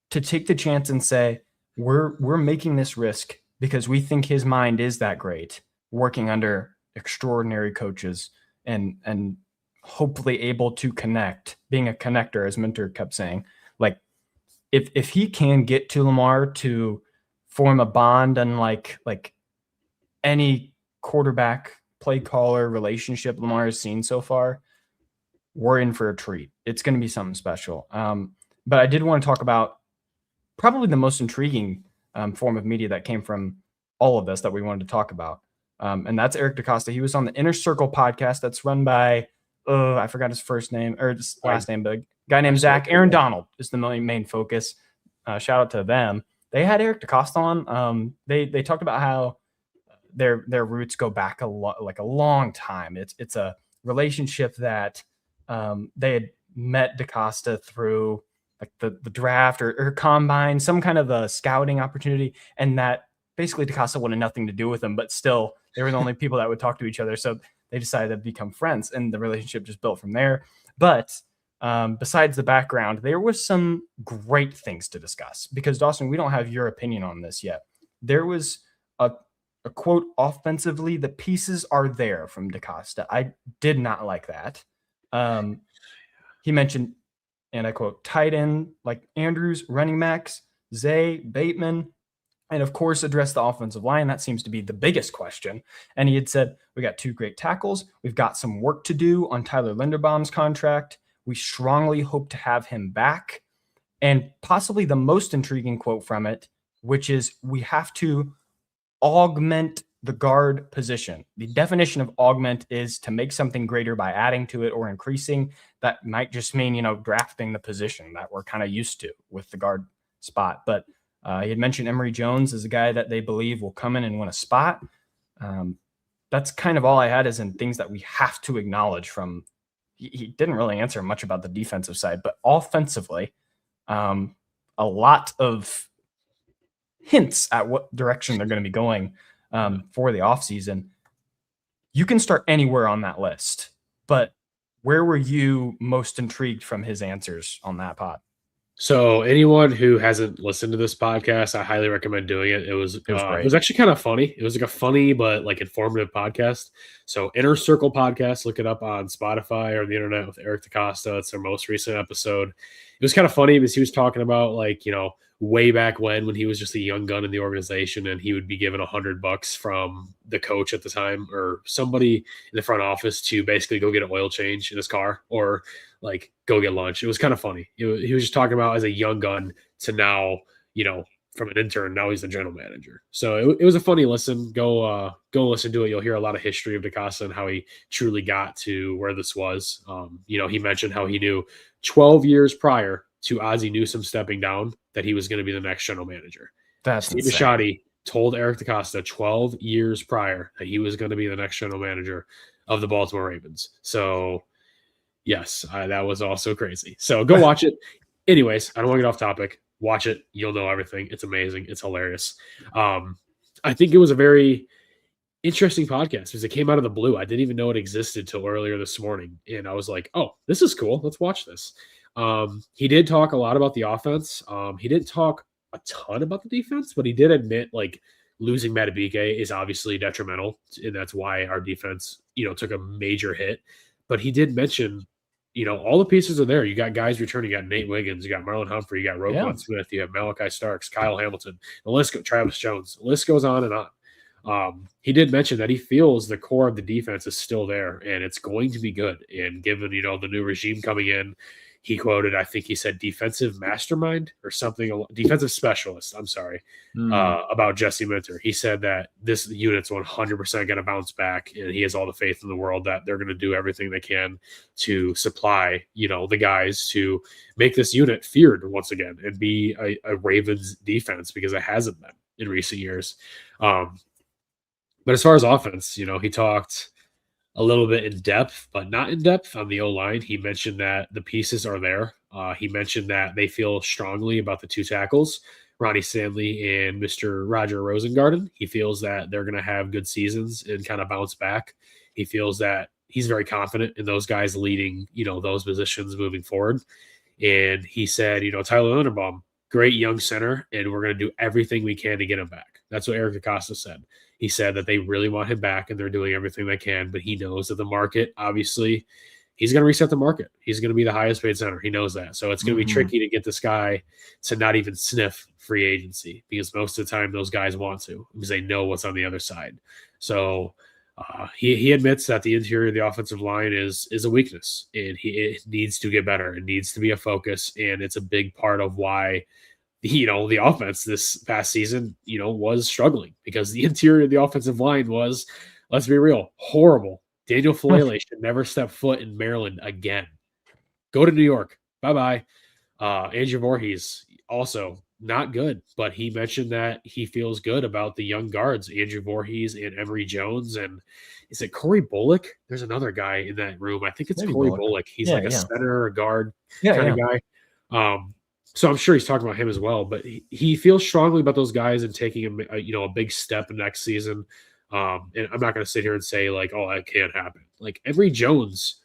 to take the chance and say we're making this risk because we think his mind is that great, working under extraordinary coaches and hopefully able to connect, being a connector, as Minter kept saying. Like if he can get to Lamar to form a bond and like any quarterback play caller relationship Lamar has seen so far, we're in for a treat. It's going to be something special. But I did want to talk about probably the most intriguing form of media that came from all of this that we wanted to talk about. And that's Eric DeCosta. He was on the Inner Circle podcast that's run by, I forgot his first name or his last name, but a guy named Zach. Aaron Donald is the main focus. Shout out to them. They had Eric DeCosta on. They talked about how their roots go back a long time. It's a relationship that they had met DeCosta through like the draft or combine, some kind of a scouting opportunity, and that basically DeCosta wanted nothing to do with them, but still they were the only people that would talk to each other. So they decided to become friends, and the relationship just built from there. But besides the background, there was some great things to discuss because, Dawson, we don't have your opinion on this yet. There was a quote, offensively, the pieces are there from DeCosta. I did not like that. He mentioned, and I quote, tight end like Andrews, running backs, Zay, Bateman, and of course address the offensive line. That seems to be the biggest question. And he had said, we got 2 great tackles. We've got some work to do on Tyler Linderbaum's contract. We strongly hope to have him back. And possibly the most intriguing quote from it, which is we have to augment the guard position. The definition of augment is to make something greater by adding to it or increasing. That might just mean, drafting the position that we're kind of used to with the guard spot. But he had mentioned Emory Jones as a guy that they believe will come in and win a spot. That's kind of all I had as in things that we have to acknowledge from. He didn't really answer much about the defensive side, but offensively, a lot of hints at what direction they're going to be going for the offseason. You can start anywhere on that list, but where were you most intrigued from his answers on that pod? So anyone who hasn't listened to this podcast, I highly recommend doing it. It was It great. was actually kind of funny. It was like a funny but like informative podcast. So Inner Circle podcast, look it up on Spotify or the internet with Eric DeCosta. It's their most recent episode. It was kind of funny because he was talking about like, way back when he was just a young gun in the organization and he would be given $100 from the coach at the time or somebody in the front office to basically go get an oil change in his car or like go get lunch. It was kind of funny. He was just talking about as a young gun to now, from an intern, now he's the general manager. So it was a funny listen. Go listen to it. You'll hear a lot of history of DeCosta and how he truly got to where this was. He mentioned how he knew 12 years prior to Ozzie Newsome stepping down that he was going to be the next general manager. That's Steve insane. Bisciotti told Eric DeCosta 12 years prior that he was going to be the next general manager of the Baltimore Ravens. So yes, that was also crazy. So go watch it. Anyways, I don't want to get off topic. Watch it. You'll know everything. It's amazing. It's hilarious. I think it was a very interesting podcast because it came out of the blue. I didn't even know it existed till earlier this morning. And I was like, oh, this is cool. Let's watch this. He did talk a lot about the offense. He didn't talk a ton about the defense, but he did admit like losing Matabike is obviously detrimental. And that's why our defense, took a major hit. But he did mention all the pieces are there. You got guys returning. You got Nate Wiggins. You got Marlon Humphrey. You got Roquan Smith. You have Malachi Starks, Kyle Hamilton. The list goes, Travis Jones. The list goes on and on. He did mention that he feels the core of the defense is still there, and it's going to be good. And given, the new regime coming in, he quoted, I think he said defensive mastermind or something, defensive specialist, I'm sorry, about Jesse Minter. He said that this unit's 100% going to bounce back, and he has all the faith in the world that they're going to do everything they can to supply, the guys to make this unit feared once again and be a Ravens defense because it hasn't been in recent years. But as far as offense, he talked a little bit in depth, but not in depth on the O-line. He mentioned that the pieces are there. He mentioned that they feel strongly about the two tackles, Ronnie Stanley and Mr. Roger Rosengarten. He feels that they're going to have good seasons and kind of bounce back. He feels that he's very confident in those guys leading, those positions moving forward. And he said, Tyler Linderbaum, great young center, and we're going to do everything we can to get him back. That's what Eric DeCosta said. He said that they really want him back and they're doing everything they can, but he knows that the market, obviously, he's going to reset the market. He's going to be the highest paid center. He knows that. So it's going to be tricky to get this guy to not even sniff free agency because most of the time those guys want to because they know what's on the other side. So he admits that the interior of the offensive line is a weakness and it needs to get better. It needs to be a focus, and it's a big part of why the offense this past season, was struggling because the interior of the offensive line was, let's be real, horrible. Daniel Falele should never step foot in Maryland again. Go to New York. Bye-bye. Andrew Voorhees, also not good, but he mentioned that he feels good about the young guards, Andrew Voorhees and Emory Jones. And is it Corey Bullock? There's another guy in that room. I think it's Maybe Corey Bullock. Bullock. He's like a center or a guard kind of guy. So I'm sure he's talking about him as well, but he feels strongly about those guys and taking a big step next season. And I'm not going to sit here and say like, oh, that can't happen. Like Emory Jones,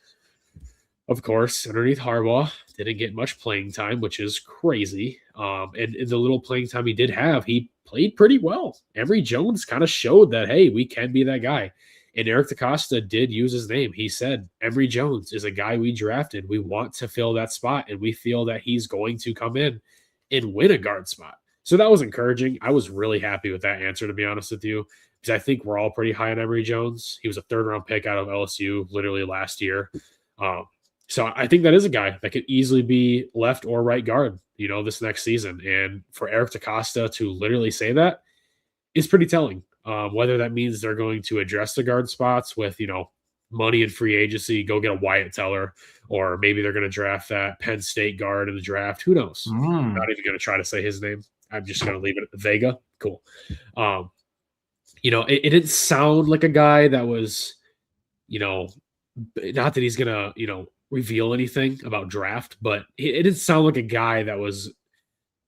of course, underneath Harbaugh, didn't get much playing time, which is crazy. And in the little playing time he did have, he played pretty well. Emory Jones kind of showed that, hey, we can be that guy. And Eric DeCosta did use his name. He said, Emory Jones is a guy we drafted. We want to fill that spot, and we feel that he's going to come in and win a guard spot. So that was encouraging. I was really happy with that answer, to be honest with you, because I think we're all pretty high on Emory Jones. He was a third-round pick out of LSU literally last year. So I think that is a guy that could easily be left or right guard, this next season. And for Eric DeCosta to literally say that is pretty telling. Whether that means they're going to address the guard spots with, money in free agency, go get a Wyatt Teller, or maybe they're going to draft that Penn State guard in the draft. Who knows? I'm not even going to try to say his name. I'm just going to leave it at Vega. Cool. It didn't sound like a guy that was, not that he's going to, reveal anything about draft, but it didn't sound like a guy that was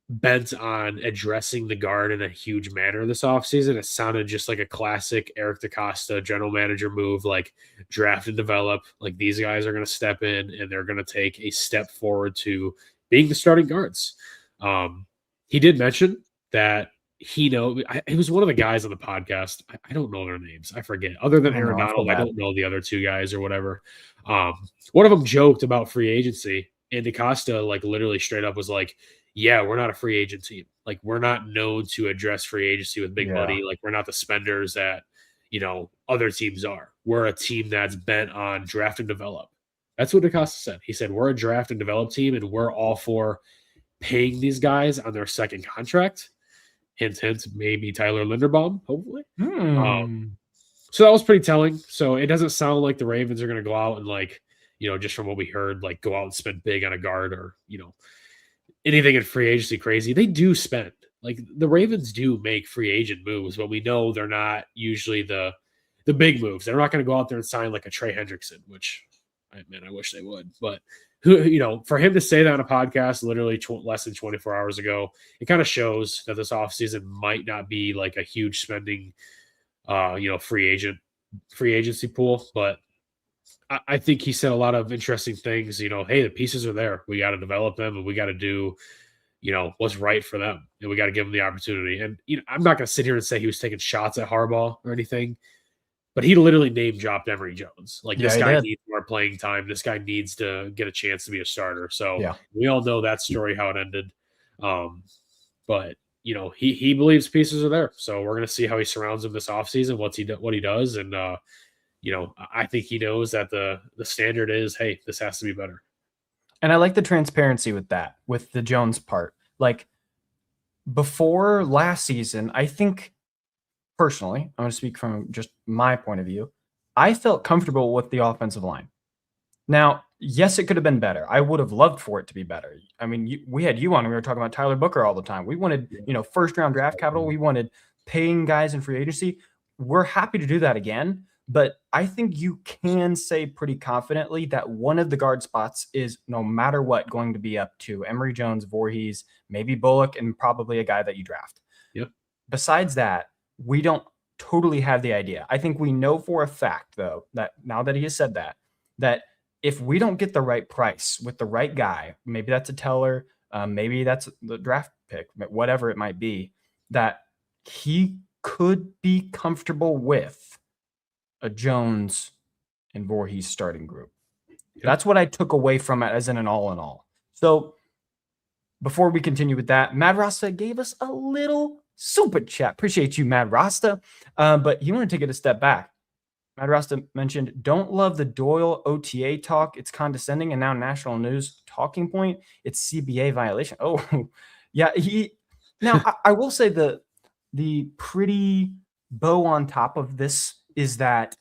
bent on addressing the guard in a huge manner this offseason. It sounded just like a classic Eric DeCosta general manager move, like draft and develop. Like these guys are going to step in and they're going to take a step forward to being the starting guards. He did mention that he was one of the guys on the podcast. I don't know their names. I forget. Other than I know, Aaron I feel Donald, I bad. don't know the other two guys or whatever. One of them joked about free agency, and DeCosta like literally straight up was like, "Yeah, we're not a free agent team. Like we're not known to address free agency with big Yeah. money. Like we're not the spenders that other teams are. We're a team that's bent on draft and develop." That's what DeCosta said. He said, "We're a draft and develop team, and we're all for paying these guys on their second contract." Hint, hint, maybe Tyler Linderbaum, hopefully. So that was pretty telling. So it doesn't sound like the Ravens are going to go out and just from what we heard, like go out and spend big on a guard or, anything in free agency crazy. They do spend. Like the Ravens do make free agent moves, but we know they're not usually the big moves. They're not going to go out there and sign like a Trey Hendrickson, which, I wish they would. But for him to say that on a podcast literally less than 24 hours ago, it kind of shows that this offseason might not be like a huge spending, free agency pool. But I think he said a lot of interesting things. Hey, the pieces are there. We got to develop them, and we got to do, what's right for them, and we got to give them the opportunity. And I'm not going to sit here and say he was taking shots at Harbaugh or anything. But he literally name dropped Emory Jones. Like this guy needs more playing time. This guy needs to get a chance to be a starter. So we all know that story, how it ended. But he believes pieces are there. So we're gonna see how he surrounds him this offseason, what he does. And I think he knows that the standard is, hey, this has to be better. And I like the transparency with that, with the Jones part. Like before last season, I think personally, I'm going to speak from just my point of view. I felt comfortable with the offensive line. Now, yes, it could have been better. I would have loved for it to be better. I mean, we had you on, and we were talking about Tyler Booker all the time. We wanted, first round draft capital. We wanted paying guys in free agency. We're happy to do that again. But I think you can say pretty confidently that one of the guard spots is, no matter what, going to be up to Emory Jones, Voorhees, maybe Bullock, and probably a guy that you draft. Yep. Besides that, we don't totally have the idea. I think we know for a fact, though, that now that he has said that if we don't get the right price with the right guy, maybe that's a teller, maybe that's the draft pick, whatever it might be, that he could be comfortable with a Jones and Voorhees starting group. Yep. That's what I took away from it as in an all in all. So before we continue with that, Mad Rasta gave us a little super chat. Appreciate you, Mad Rasta. But you want to take it a step back. Mad Rasta mentioned, don't love the Doyle OTA talk. It's condescending and now national news talking point. It's CBA violation. Oh, yeah. I will say the pretty bow on top of this is that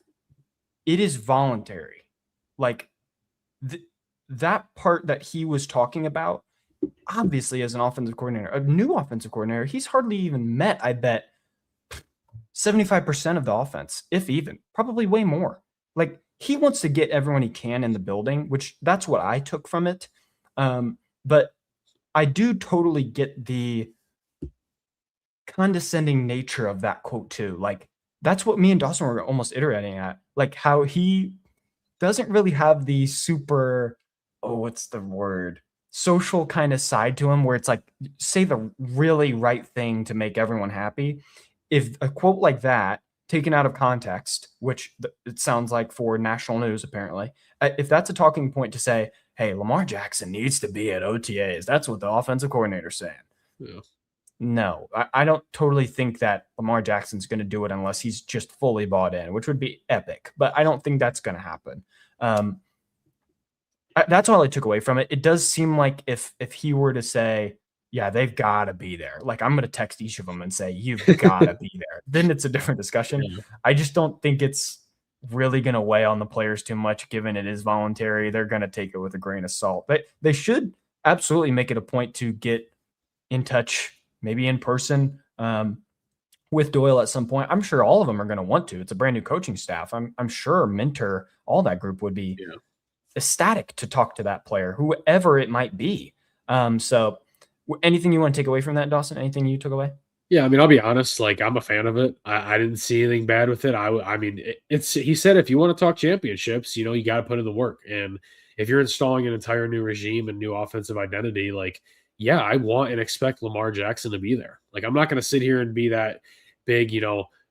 it is voluntary. Like that part that he was talking about, obviously as an offensive coordinator, a new offensive coordinator, he's hardly even met, I bet, 75% of the offense, if even, probably way more. Like he wants to get everyone he can in the building, which that's what I took from it. But I do totally get the condescending nature of that quote too. Like that's what me and Dawson were almost iterating at, like how he doesn't really have the super, what's the word? Social kind of side to him where it's like, say the really right thing to make everyone happy. If a quote like that taken out of context, which it sounds like for national news, apparently, if that's a talking point to say, hey, Lamar Jackson needs to be at OTAs, that's what the offensive coordinator's saying. Yeah. No, I don't totally think that Lamar Jackson's going to do it unless he's just fully bought in, which would be epic. But I don't think that's going to happen. That's all I took away from it. It does seem like if he were to say, yeah, they've got to be there. Like I'm going to text each of them and say, you've got to be there. Then it's a different discussion. Yeah. I just don't think it's really going to weigh on the players too much, given it is voluntary. They're going to take it with a grain of salt. But they should absolutely make it a point to get in touch, maybe in person, with Doyle at some point. I'm sure all of them are going to want to. It's a brand new coaching staff. I'm sure Mentor, all that group would be ecstatic to talk to that player, whoever it might be. So anything you want to take away from that, Dawson? Anything you took away? Yeah, I mean, I'll be honest. Like, I'm a fan of it. I didn't see anything bad with it. I mean, it's. He said if you want to talk championships, you got to put in the work. And if you're installing an entire new regime and new offensive identity, like, yeah, I want and expect Lamar Jackson to be there. Like, I'm not going to sit here and be that big,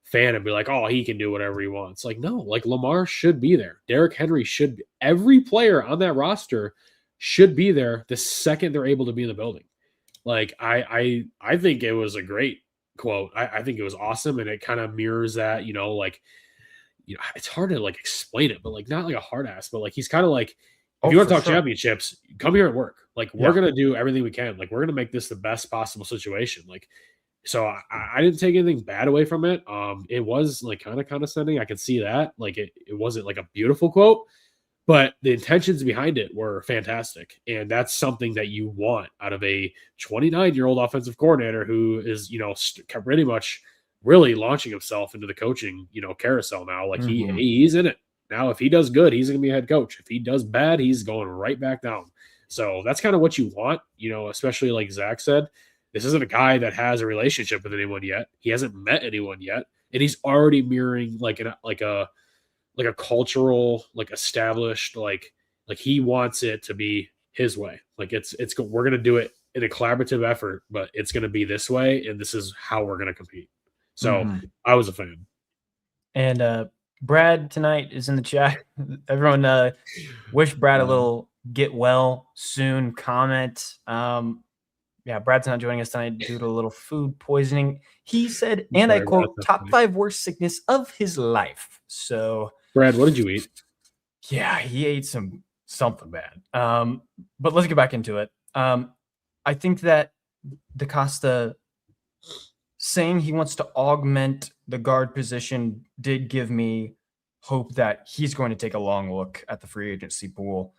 fan and be like, oh, he can do whatever he wants. Like, no, like Lamar should be there. Derrick Henry should be. Every player on that roster should be there the second they're able to be in the building. Like, I think it was a great quote. I think it was awesome, and it kind of mirrors that. It's hard to like explain it, but like not like a hard ass, but like he's kind of like, if Oh, you want for to talk sure. championships, come here and work. Like we're Yeah. gonna do everything we can. Like we're gonna make this the best possible situation. Like so, I didn't take anything bad away from it. It was like kind of condescending. I could see that. Like it wasn't like a beautiful quote, but the intentions behind it were fantastic. And that's something that you want out of a 29-year-old offensive coordinator who is, pretty much really launching himself into the coaching, carousel now. Like Mhm. he's in it. Now, if he does good, he's going to be a head coach. If he does bad, he's going right back down. So that's kind of what you want, especially like Zach said. This isn't a guy that has a relationship with anyone yet. He hasn't met anyone yet. And he's already mirroring like a cultural, like established, like he wants it to be his way. Like we're gonna do it in a collaborative effort, but it's gonna be this way, and this is how we're gonna compete. So Mhm. I was a fan. And Brad tonight is in the chat. Everyone wish Brad a little get well soon comment. Yeah, Brad's not joining us tonight due to a little food poisoning. He said, I'm and I sorry, Brad. quote, That's top funny. 5 worst sickness of his life. So Brad, what did you eat? yeah, he ate something bad. But let's get back into it. I think that DeCosta saying he wants to augment the guard position did give me hope that he's going to take a long look at the free agency pool.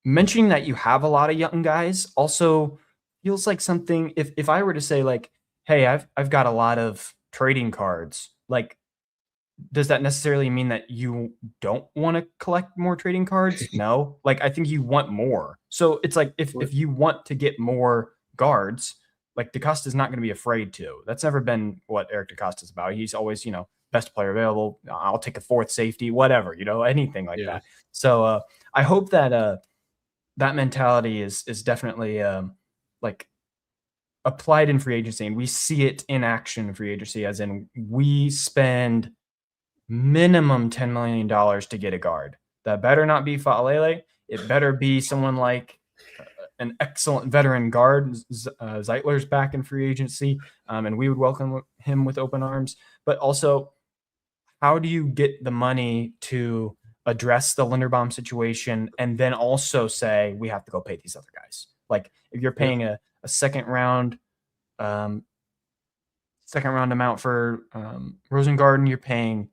Mentioning that you have a lot of young guys also feels like something. If I were to say like, hey, I've got a lot of trading cards, like does that necessarily mean that you don't want to collect more trading cards? No. Like I think you want more. So it's like if you want to get more guards, like DeCosta is not going to be afraid to. That's never been what Eric DeCosta is about. He's always, best player available. I'll take a fourth safety, whatever, anything like Yeah, that. So I hope that that mentality is definitely like applied in free agency, and we see it in action in free agency, as in we spend minimum $10 million to get a guard. That better not be Fa'alele. It better be someone like an excellent veteran guard. Zeitler's back in free agency, and we would welcome him with open arms. But also, how do you get the money to address the Linderbaum situation and then also say we have to go pay these other guys? Like if you're yeah, paying a um, second round amount for Rosengarten, you're paying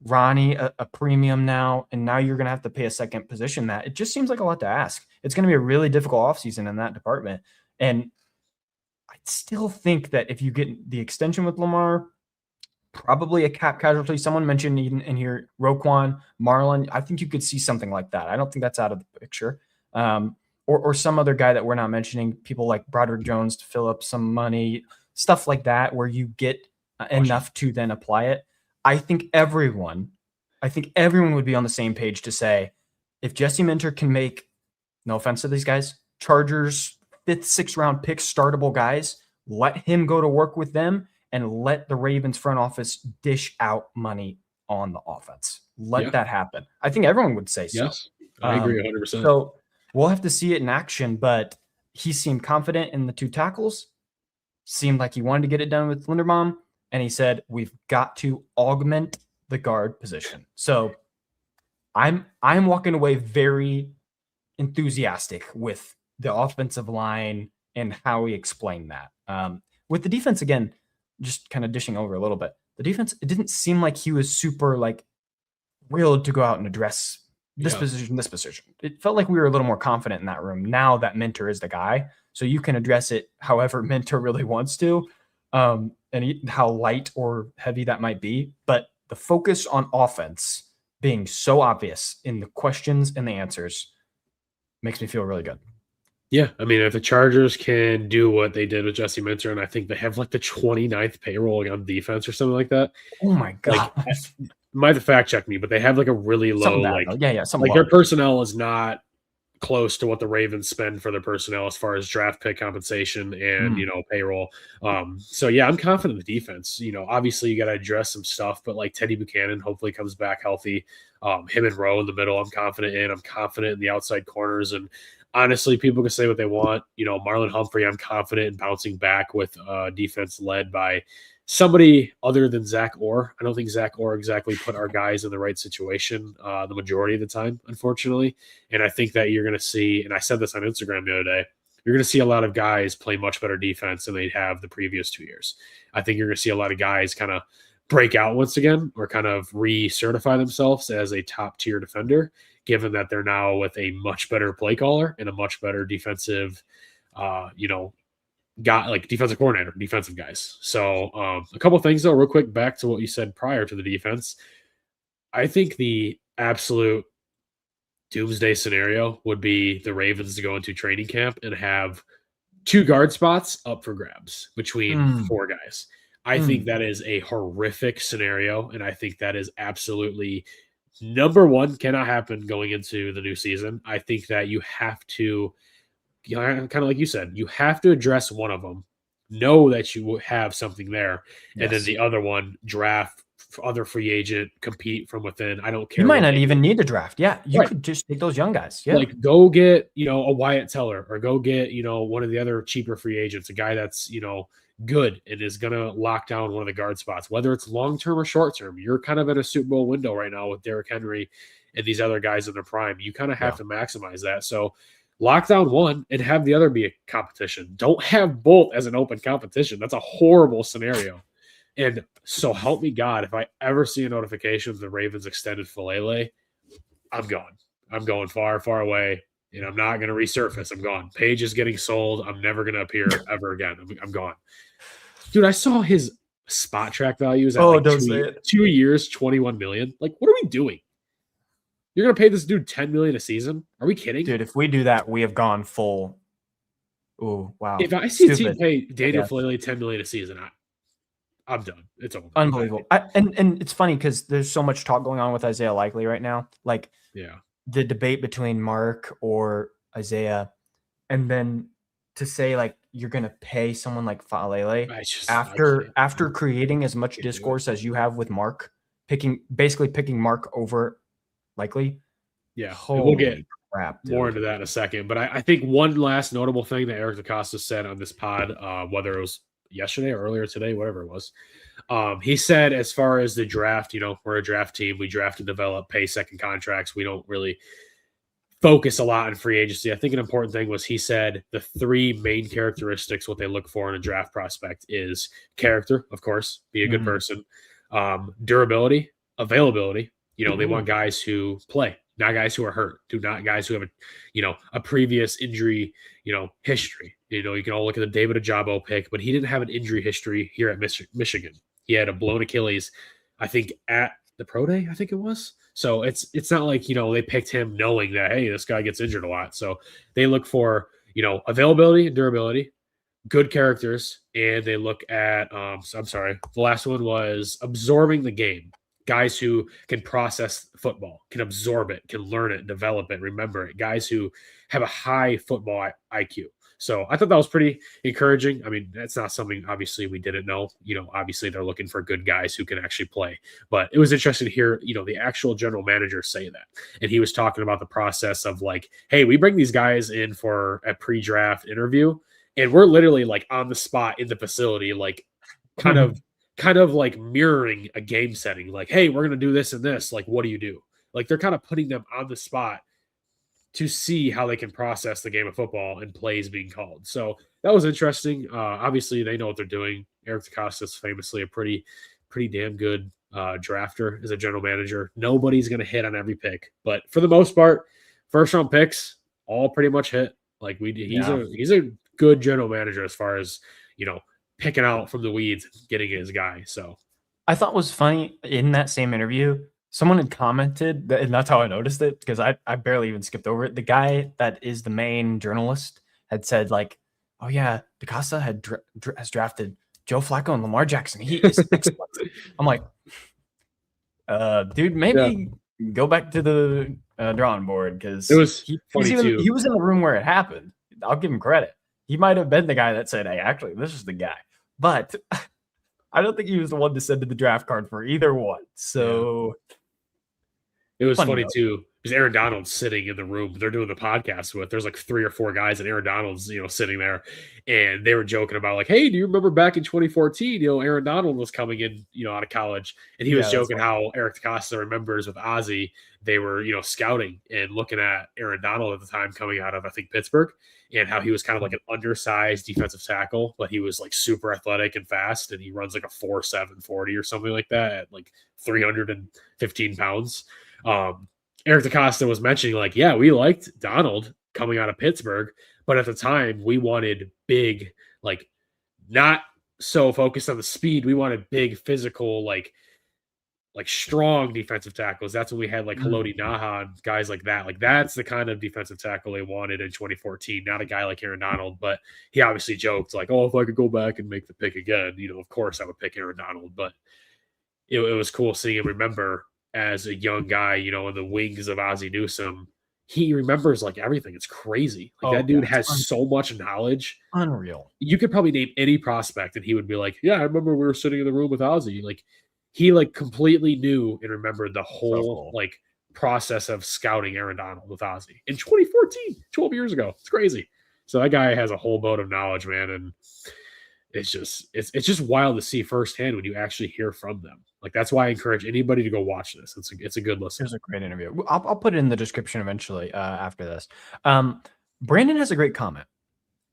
Ronnie a premium now, and now you're going to have to pay a second position. That it just seems like a lot to ask. It's going to be a really difficult offseason in that department. And I still think that if you get the extension with Lamar, probably a cap casualty. Someone mentioned in here Roquan, Marlon. I think you could see something like that. I don't think that's out of the picture. Or some other guy that we're not mentioning, people like Broderick Jones to fill up some money, stuff like that, where you get enough to then apply it. I think everyone would be on the same page to say, if Jesse Minter can make, no offense to these guys, Chargers 5th, 6th round picks, startable guys, let him go to work with them and let the Ravens front office dish out money on the offense. Let yeah, that happen. I think everyone would say so. yes, I agree 100%. So we'll have to see it in action, but he seemed confident in the 2 tackles, seemed like he wanted to get it done with Linderbaum, and he said, we've got to augment the guard position. So I'm walking away very enthusiastic with the offensive line and how he explained that. With the defense, again, just kind of dishing over a little bit, the defense, it didn't seem like he was super like willed to go out and address this Yeah, position, this position. It felt like we were a little more confident in that room now that Minter is the guy. So you can address it however Minter really wants to, and how light or heavy that might be. But the focus on offense being so obvious in the questions and the answers makes me feel really good. Yeah, I mean, if the Chargers can do what they did with Jesse Minter, and I think they have like the 29th payroll on defense or something like that. Oh my Like, gosh. might have to fact check me, but they have like a really Something low, bad though. Yeah, yeah, something like their low. personnel is not close to what the Ravens spend for their personnel as far as draft pick compensation and Mm. payroll. So yeah, I'm confident in the defense. Obviously you got to address some stuff, but like Teddy Buchanan hopefully comes back healthy. Him and Rowe in the middle, I'm confident in. I'm confident in the outside corners, and honestly, people can say what they want. Marlon Humphrey, I'm confident in bouncing back with defense led by somebody other than Zach Orr. I don't think Zach Orr exactly put our guys in the right situation the majority of the time, unfortunately. And I think that you're going to see, and I said this on Instagram the other day, you're going to see a lot of guys play much better defense than they have the previous 2 years. I think you're going to see a lot of guys kind of break out once again or kind of recertify themselves as a top tier defender, given that they're now with a much better play caller and a much better defensive, got like defensive coordinator, defensive guys. So a couple things though, real quick, back to what you said prior to the defense. I think the absolute doomsday scenario would be the Ravens to go into training camp and have 2 guard spots up for grabs between 4 guys. I think that is a horrific scenario, and I think that is absolutely number one, cannot happen going into the new season. I think that you have to, kind of like you said, you have to address one of them, know that you have something there, and then the other one, draft other free agent, compete from within. I don't care. You might not even need to draft. Yeah, you could just take those young guys. Yeah, like go get a Wyatt Teller or go get one of the other cheaper free agents, a guy that's good and is gonna lock down one of the guard spots, whether it's long term or short term. You're kind of in a Super Bowl window right now with Derrick Henry and these other guys in their prime. You kind of have to maximize that. So lock down one and have the other be a competition. Don't have both as an open competition. That's a horrible scenario. And so help me God, if I ever see a notification of the Ravens extended Filele, I'm gone. I'm going far, far away, and I'm not going to resurface. I'm gone. Page is getting sold. I'm never going to appear ever again. I'm gone. Dude, I saw his spot track values at 2 years, 21 million. Like, what are we doing? You're going to pay this dude 10 million a season? Are we kidding? Dude, if we do that, we have gone full. Oh, wow. If I see a team pay Daniel Filele 10 million a season, I'm done. It's over. Unbelievable. And it's funny because there's so much talk going on with Isaiah Likely right now. Like, the debate between Mark or Isaiah, and then to say like you're going to pay someone like Falele after creating as much discourse as you have with Mark, basically picking Mark over Likely. Yeah, we'll get more into that in a second. But I think one last notable thing that Eric DeCosta said on this pod, whether it was yesterday or earlier today, whatever it was, he said as far as the draft, we're a draft team. We draft and develop, pay second contracts. We don't really focus a lot on free agency. I think an important thing was he said the 3 main characteristics, what they look for in a draft prospect is character, of course, be a good person, durability, availability. They want guys who play, not guys who are hurt, not guys who have a previous injury, history. You can all look at the David Ajabo pick, but he didn't have an injury history here at Michigan. He had a blown Achilles, I think, at the pro day, I think it was. So it's not like, they picked him knowing that, hey, this guy gets injured a lot. So they look for, availability and durability, good characters, and they look at, the last one was absorbing the game. Guys who can process football, can absorb it, can learn it, develop it, remember it. Guys who have a high football IQ. So I thought that was pretty encouraging. I mean, that's not something obviously we didn't know. Obviously they're looking for good guys who can actually play. But it was interesting to hear, the actual general manager say that. And he was talking about the process of like, hey, we bring these guys in for a pre-draft interview, and we're literally like on the spot in the facility, like kind of like mirroring a game setting, like, hey, we're going to do this and this. Like, what do you do? Like, they're kind of putting them on the spot to see how they can process the game of football and plays being called. So that was interesting. Obviously, they know what they're doing. Eric DeCosta is famously a pretty damn good drafter as a general manager. Nobody's going to hit on every pick, but for the most part, first round picks all pretty much hit. Like he's a good general manager as far as picking out from the weeds, getting his guy. So I thought was funny in that same interview, someone had commented, and that's how I noticed it, because I barely even skipped over it. The guy that is the main journalist had said like, "Oh yeah, DeCosta has drafted Joe Flacco and Lamar Jackson. He is excellent." I'm like, dude, Yeah. maybe go back to the drawing board, because It was he funny too. he was in the room where it happened. I'll give him credit. He might have been the guy that said, "Hey, actually, this is the guy," but I don't think he was the one to send to the draft card for either one. So it was funny too, because Aaron Donald's sitting in the room they're doing the podcast with. There's like 3 or 4 guys, and Aaron Donald's, sitting there, and they were joking about like, "Hey, do you remember back in 2014? Aaron Donald was coming in, out of college, and he was joking how Eric DeCosta remembers with Ozzie, they were, scouting and looking at Aaron Donald at the time coming out of, I think, Pittsburgh, and how he was kind of like an undersized defensive tackle, but he was like super athletic and fast, and he runs like a 4.7 40 or something like that at like 315 pounds." Eric DeCosta was mentioning like, yeah, we liked Donald coming out of Pittsburgh, but at the time we wanted big, like not so focused on the speed. We wanted big physical, like strong defensive tackles. That's when we had like Haloti Naha and guys like that. Like that's the kind of defensive tackle they wanted in 2014. Not a guy like Aaron Donald, but he obviously joked like, "Oh, if I could go back and make the pick again, of course I would pick Aaron Donald." But it was cool seeing him remember as a young guy, in the wings of Ozzie Newsome. He remembers like everything. It's crazy. Like that dude has so much knowledge. Unreal. You could probably name any prospect and he would be like, "Yeah, I remember we were sitting in the room with Ozzie." Like he like completely knew and remembered the whole like process of scouting Aaron Donald with Ozzie in 2014, 12 years ago. It's crazy. So that guy has a whole boat of knowledge, man. And it's just wild to see firsthand when you actually hear from them. Like that's why I encourage anybody to go watch this. It's a good listen. It was a great interview. I'll put it in the description eventually after this. Brandon has a great comment,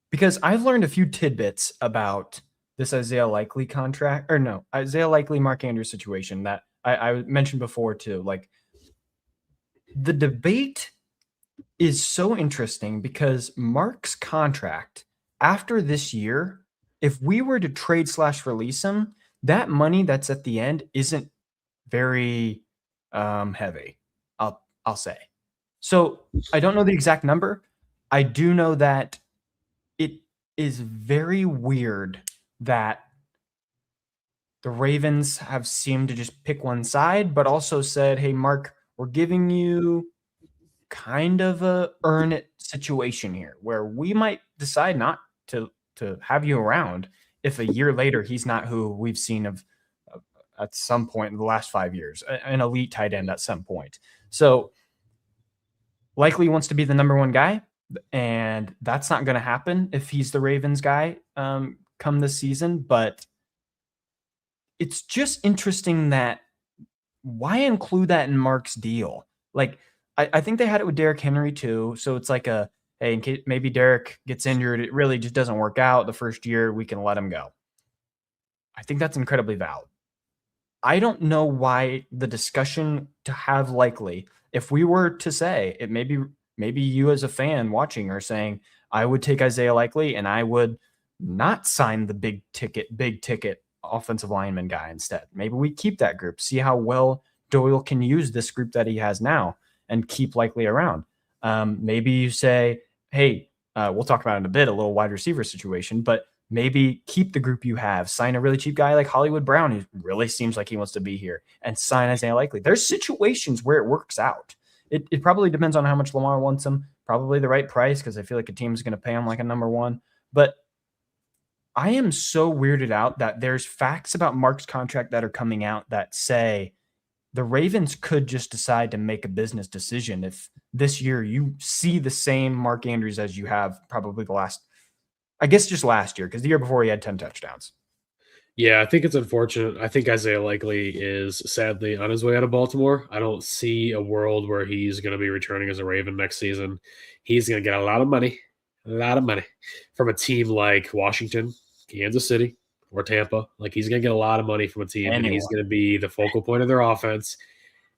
because I've learned a few tidbits about this Isaiah Likely contract, or no, Isaiah Likely Mark Andrews situation that I mentioned before too. Like the debate is so interesting because Mark's contract after this year, if we were to trade / release him, that money that's at the end isn't very heavy, I'll say. So I don't know the exact number. I do know that it is very weird that the Ravens have seemed to just pick one side, but also said, "Hey, Mark, we're giving you kind of a earn it situation here, where we might decide not to have you around if a year later he's not who we've seen of at some point in the last 5 years, an elite tight end at some point." So Likely wants to be the number one guy, and that's not going to happen if he's the Ravens guy come this season. But it's just interesting that why include that in Mark's deal? Like, I think they had it with Derrick Henry too. So it's like hey, in case maybe Derrick gets injured, it really just doesn't work out the first year, we can let him go. I think that's incredibly valid. I don't know why the discussion to have Likely, if we were to say it, maybe you as a fan watching are saying, I would take Isaiah Likely and I would not sign the big ticket offensive lineman guy instead. Maybe we keep that group, see how well Doyle can use this group that he has now and keep Likely around. Maybe you say, hey, we'll talk about it in a bit, a little wide receiver situation, but maybe keep the group you have, sign a really cheap guy like Hollywood Brown, who really seems like he wants to be here, and sign Isaiah Likely. There's situations where it works out. It probably depends on how much Lamar wants him, probably the right price, because I feel like a team's going to pay him like a number one. But I am so weirded out that there's facts about Mark's contract that are coming out that say the Ravens could just decide to make a business decision if this year you see the same Mark Andrews as you have probably just last year, because the year before he had 10 touchdowns. Yeah, I think it's unfortunate. I think Isaiah Likely is sadly on his way out of Baltimore. I don't see a world where he's going to be returning as a Raven next season. He's going to get a lot of money from a team like Washington, Kansas City, or Tampa. Like, he's going to get a lot of money from a team, and he's going to be the focal point of their offense.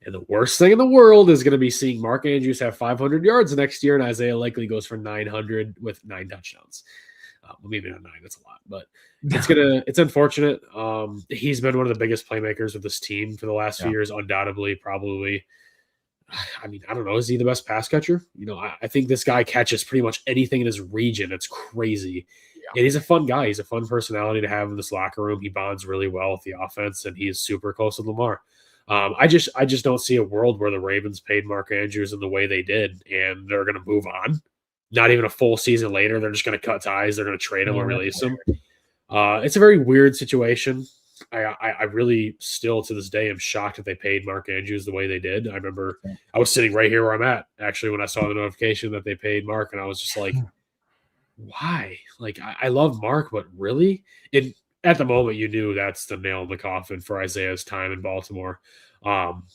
And the worst thing in the world is going to be seeing Mark Andrews have 500 yards next year, and Isaiah Likely goes for 900 with 9 touchdowns. Maybe not 9, that's a lot, but it's unfortunate. He's been one of the biggest playmakers of this team for the last few years, undoubtedly, probably. I mean, I don't know. Is he the best pass catcher? I think this guy catches pretty much anything in his region. It's crazy. Yeah. And he's a fun guy. He's a fun personality to have in this locker room. He bonds really well with the offense, and he's super close with Lamar. I just don't see a world where the Ravens paid Mark Andrews in the way they did, and they're going to move on. Not even a full season later, they're just going to cut ties. They're going to trade him or release him. It's a very weird situation. I really still to this day am shocked that they paid Mark Andrews the way they did. I remember I was sitting right here where I'm at actually when I saw the notification that they paid Mark, and I was just like, why? Like, I love Mark, but really? And at the moment, you knew that's the nail in the coffin for Isaiah's time in Baltimore. Um,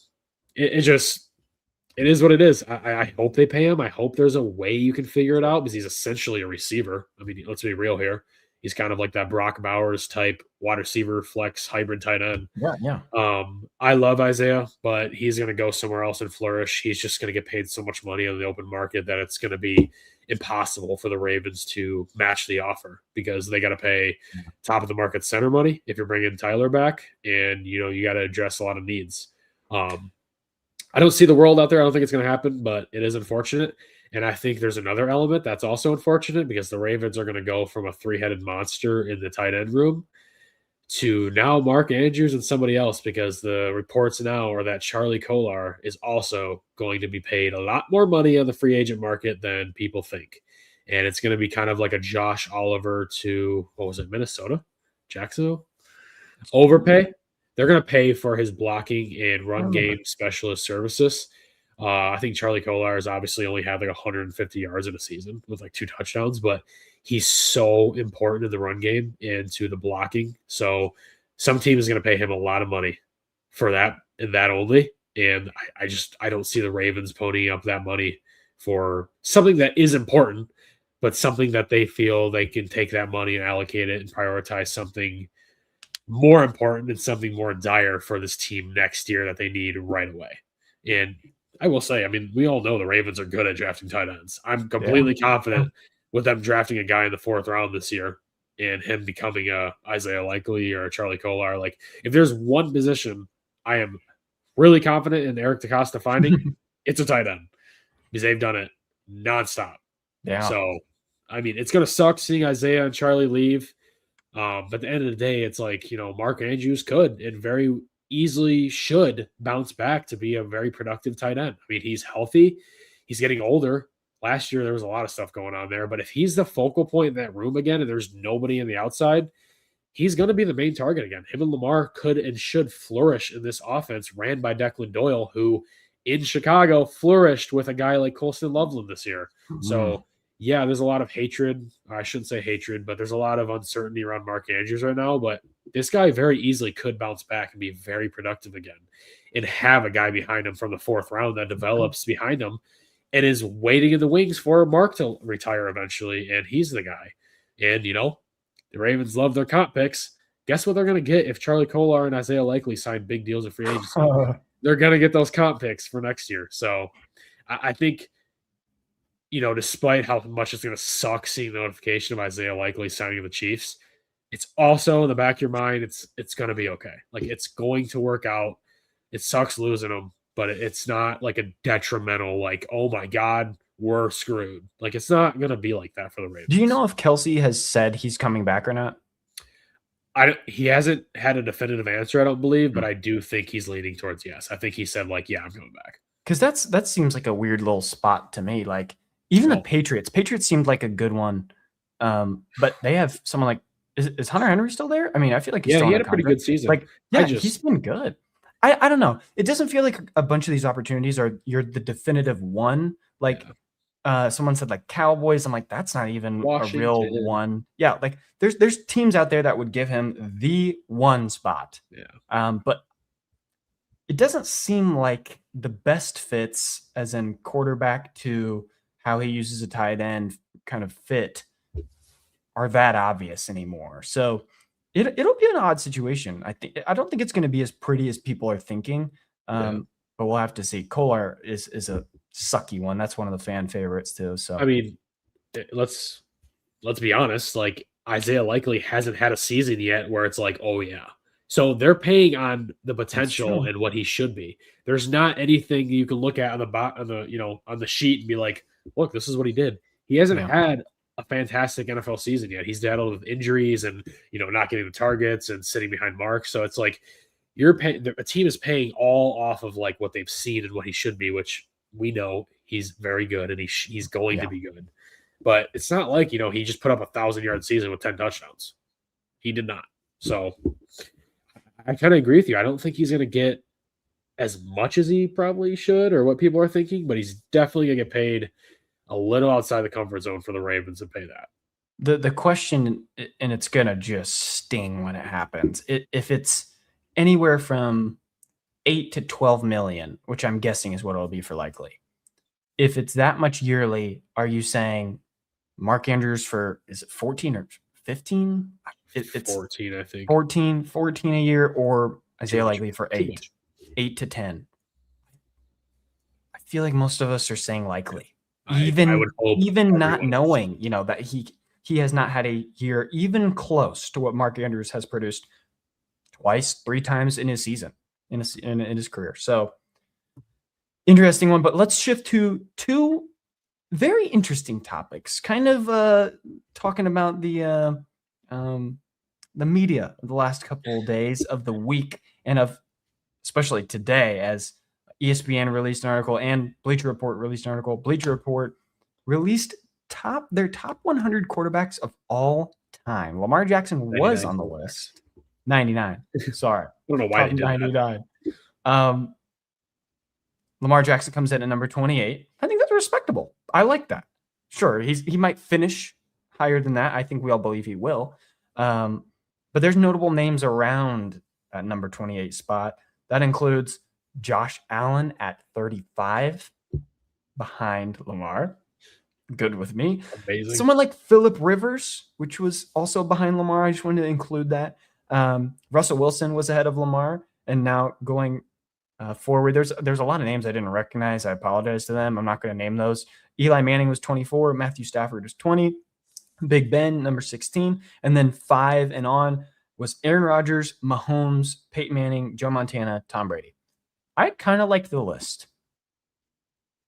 it is what it is. I hope they pay him. I hope there's a way you can figure it out because he's essentially a receiver. I mean, let's be real here. He's kind of like that Brock Bowers type wide receiver flex hybrid tight end. Yeah. I love Isaiah, but he's going to go somewhere else and flourish. He's just going to get paid so much money on the open market that it's going to be impossible for the Ravens to match the offer because they got to pay top of the market center money if you're bringing Tyler back, and you got to address a lot of needs. I don't see the world out there. I don't think it's going to happen, but it is unfortunate. And I think there's another element that's also unfortunate because the Ravens are going to go from a three-headed monster in the tight end room to now Mark Andrews and somebody else, because the reports now are that Charlie Kolar is also going to be paid a lot more money on the free agent market than people think. And it's going to be kind of like a Josh Oliver to, what was it, Minnesota? Jacksonville? Overpay. They're going to pay for his blocking and run game specialist services. I think Charlie Kolar has obviously only had like 150 yards in a season with like 2 touchdowns, but he's so important in the run game and to the blocking. So some team is going to pay him a lot of money for that and that only. And I don't see the Ravens ponying up that money for something that is important, but something that they feel they can take that money and allocate it and prioritize something more important and something more dire for this team next year that they need right away. And I will say, I mean, we all know the Ravens are good at drafting tight ends. I'm completely confident with them drafting a guy in the 4th round this year and him becoming a Isaiah Likely or a Charlie Kolar. Like, if there's one position I am really confident in Eric DeCosta finding, it's a tight end because they've done it nonstop. Yeah. So, I mean, it's going to suck seeing Isaiah and Charlie leave. But at the end of the day, it's like, Mark Andrews could and very easily should bounce back to be a very productive tight end. I mean, he's healthy. He's getting older. Last year, there was a lot of stuff going on there. But if he's the focal point in that room again and there's nobody on the outside, he's going to be the main target again. Him and Lamar could and should flourish in this offense ran by Declan Doyle, who in Chicago flourished with a guy like Colston Loveland this year. So, yeah, there's a lot of hatred. I shouldn't say hatred, but there's a lot of uncertainty around Mark Andrews right now. But this guy very easily could bounce back and be very productive again and have a guy behind him from the 4th round that develops behind him and is waiting in the wings for Mark to retire eventually. And he's the guy. And, the Ravens love their comp picks. Guess what they're going to get if Charlie Kolar and Isaiah Likely sign big deals of free agency? They're going to get those comp picks for next year. So I think, despite how much it's going to suck seeing the notification of Isaiah Likely signing with the Chiefs, it's also in the back of your mind, it's going to be okay. Like, it's going to work out. It sucks losing them, but it's not like a detrimental, like, oh my God, we're screwed. Like, it's not going to be like that for the Ravens. Do you know if Kelsey has said he's coming back or not? He hasn't had a definitive answer, I don't believe, but I do think he's leaning towards yes. I think he said, like, yeah, I'm coming back. Because that seems like a weird little spot to me. Like, even the Patriots seemed like a good one, but they have someone like, is Hunter Henry still there? I mean, I feel like he had a pretty good season. Like, he's been good. I don't know. It doesn't feel like a bunch of these opportunities you're the definitive one. Like, someone said like Cowboys. I'm like, that's not even Washington. A real one. Yeah, like there's teams out there that would give him the one spot. Yeah. But it doesn't seem like the best fits, as in quarterback to how he uses a tight end kind of fit, are that obvious anymore. So it'll be an odd situation. I don't think it's going to be as pretty as people are thinking. But we'll have to see. Kolar is a sucky one. That's one of the fan favorites too. So I mean, let's be honest. Like, Isaiah Likely hasn't had a season yet where it's like, oh yeah, So they're paying on the That's potential true. and what he should be. There's not anything you can look at on the sheet and be like, look, this is what he did. He hasn't Yeah. had a fantastic NFL season yet. He's battled with injuries and not getting the targets and sitting behind Mark. So it's like a team is paying all off of like what they've seen and what he should be, which we know he's very good and he's going to Yeah. be good. But it's not like he just put up 1,000-yard season with 10 touchdowns. He did not. So I kind of agree with you. I don't think he's going to get as much as he probably should or what people are thinking, but he's definitely going to get paid a little outside the comfort zone for the Ravens to pay that. The question, and it's gonna just sting when it happens. If it's anywhere from 8 to 12 million, which I'm guessing is what it'll be for likely. If it's that much yearly, are you saying Mark Andrews for, is it 14 or 15? It's 14, I think. 14 a year, or Isaiah much. Likely for Too 8 much. 8 to 10? I feel like most of us are saying likely. I would hope Even not everyone is. knowing, that he has not had a year even close to what Mark Andrews has produced twice, 3 times in his season, in his career. So interesting one, but let's shift to 2 very interesting topics. Kind of talking about the media of the last couple of days of the week, and of especially today, as ESPN released an article and Bleacher Report released an article. Bleacher Report released their top 100 quarterbacks of all time. Lamar Jackson was on the list. 99. Sorry. I don't know why top they did 99. Lamar Jackson comes in at number 28. I think that's respectable. I like that. Sure, he might finish higher than that. I think we all believe he will. But there's notable names around at number 28 spot. That includes Josh Allen at 35, behind Lamar. Good with me. Amazing. Someone like Phillip Rivers, which was also behind Lamar. I just wanted to include that. Russell Wilson was ahead of Lamar, and now going forward, there's a lot of names I didn't recognize. I apologize to them. I'm not going to name those. Eli Manning was 24. Matthew Stafford was 20. Big Ben, number 16. And then 5 and on was Aaron Rodgers, Mahomes, Peyton Manning, Joe Montana, Tom Brady. I kind of like the list.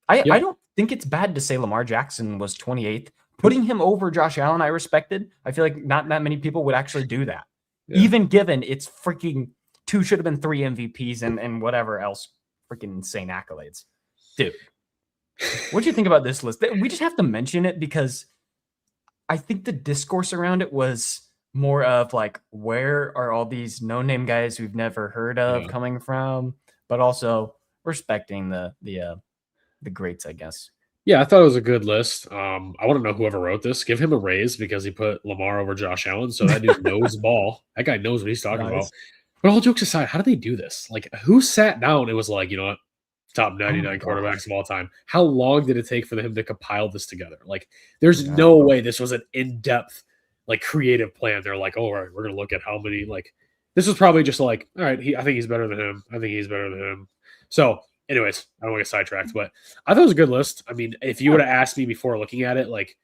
I don't think it's bad to say Lamar Jackson was 28th. Putting him over Josh Allen, I respected. I feel like not that many people would actually do that. Yeah. Even given it's freaking 2 should have been 3 MVPs and whatever else freaking insane accolades. Dude, what do you think about this list? We just have to mention it because I think the discourse around it was more of like, where are all these no-name guys we've never heard of coming from? But also respecting the greats, I guess. Yeah, I thought it was a good list. I want to know whoever wrote this. Give him a raise because he put Lamar over Josh Allen. So that dude knows ball. That guy knows what he's talking about. But all jokes aside, how did they do this? Like, who sat down and was like, you know what? Top 99 quarterbacks of all time. How long did it take for him to compile this together? Like, there's no way this was an in-depth, like, creative plan. They're like, oh, all right, we're going to look at how many, like, this was probably just like, all right, I think he's better than him. I think he's better than him. So, anyways, I don't want to get sidetracked, but I thought it was a good list. I mean, if you would have asked me before looking at it, like,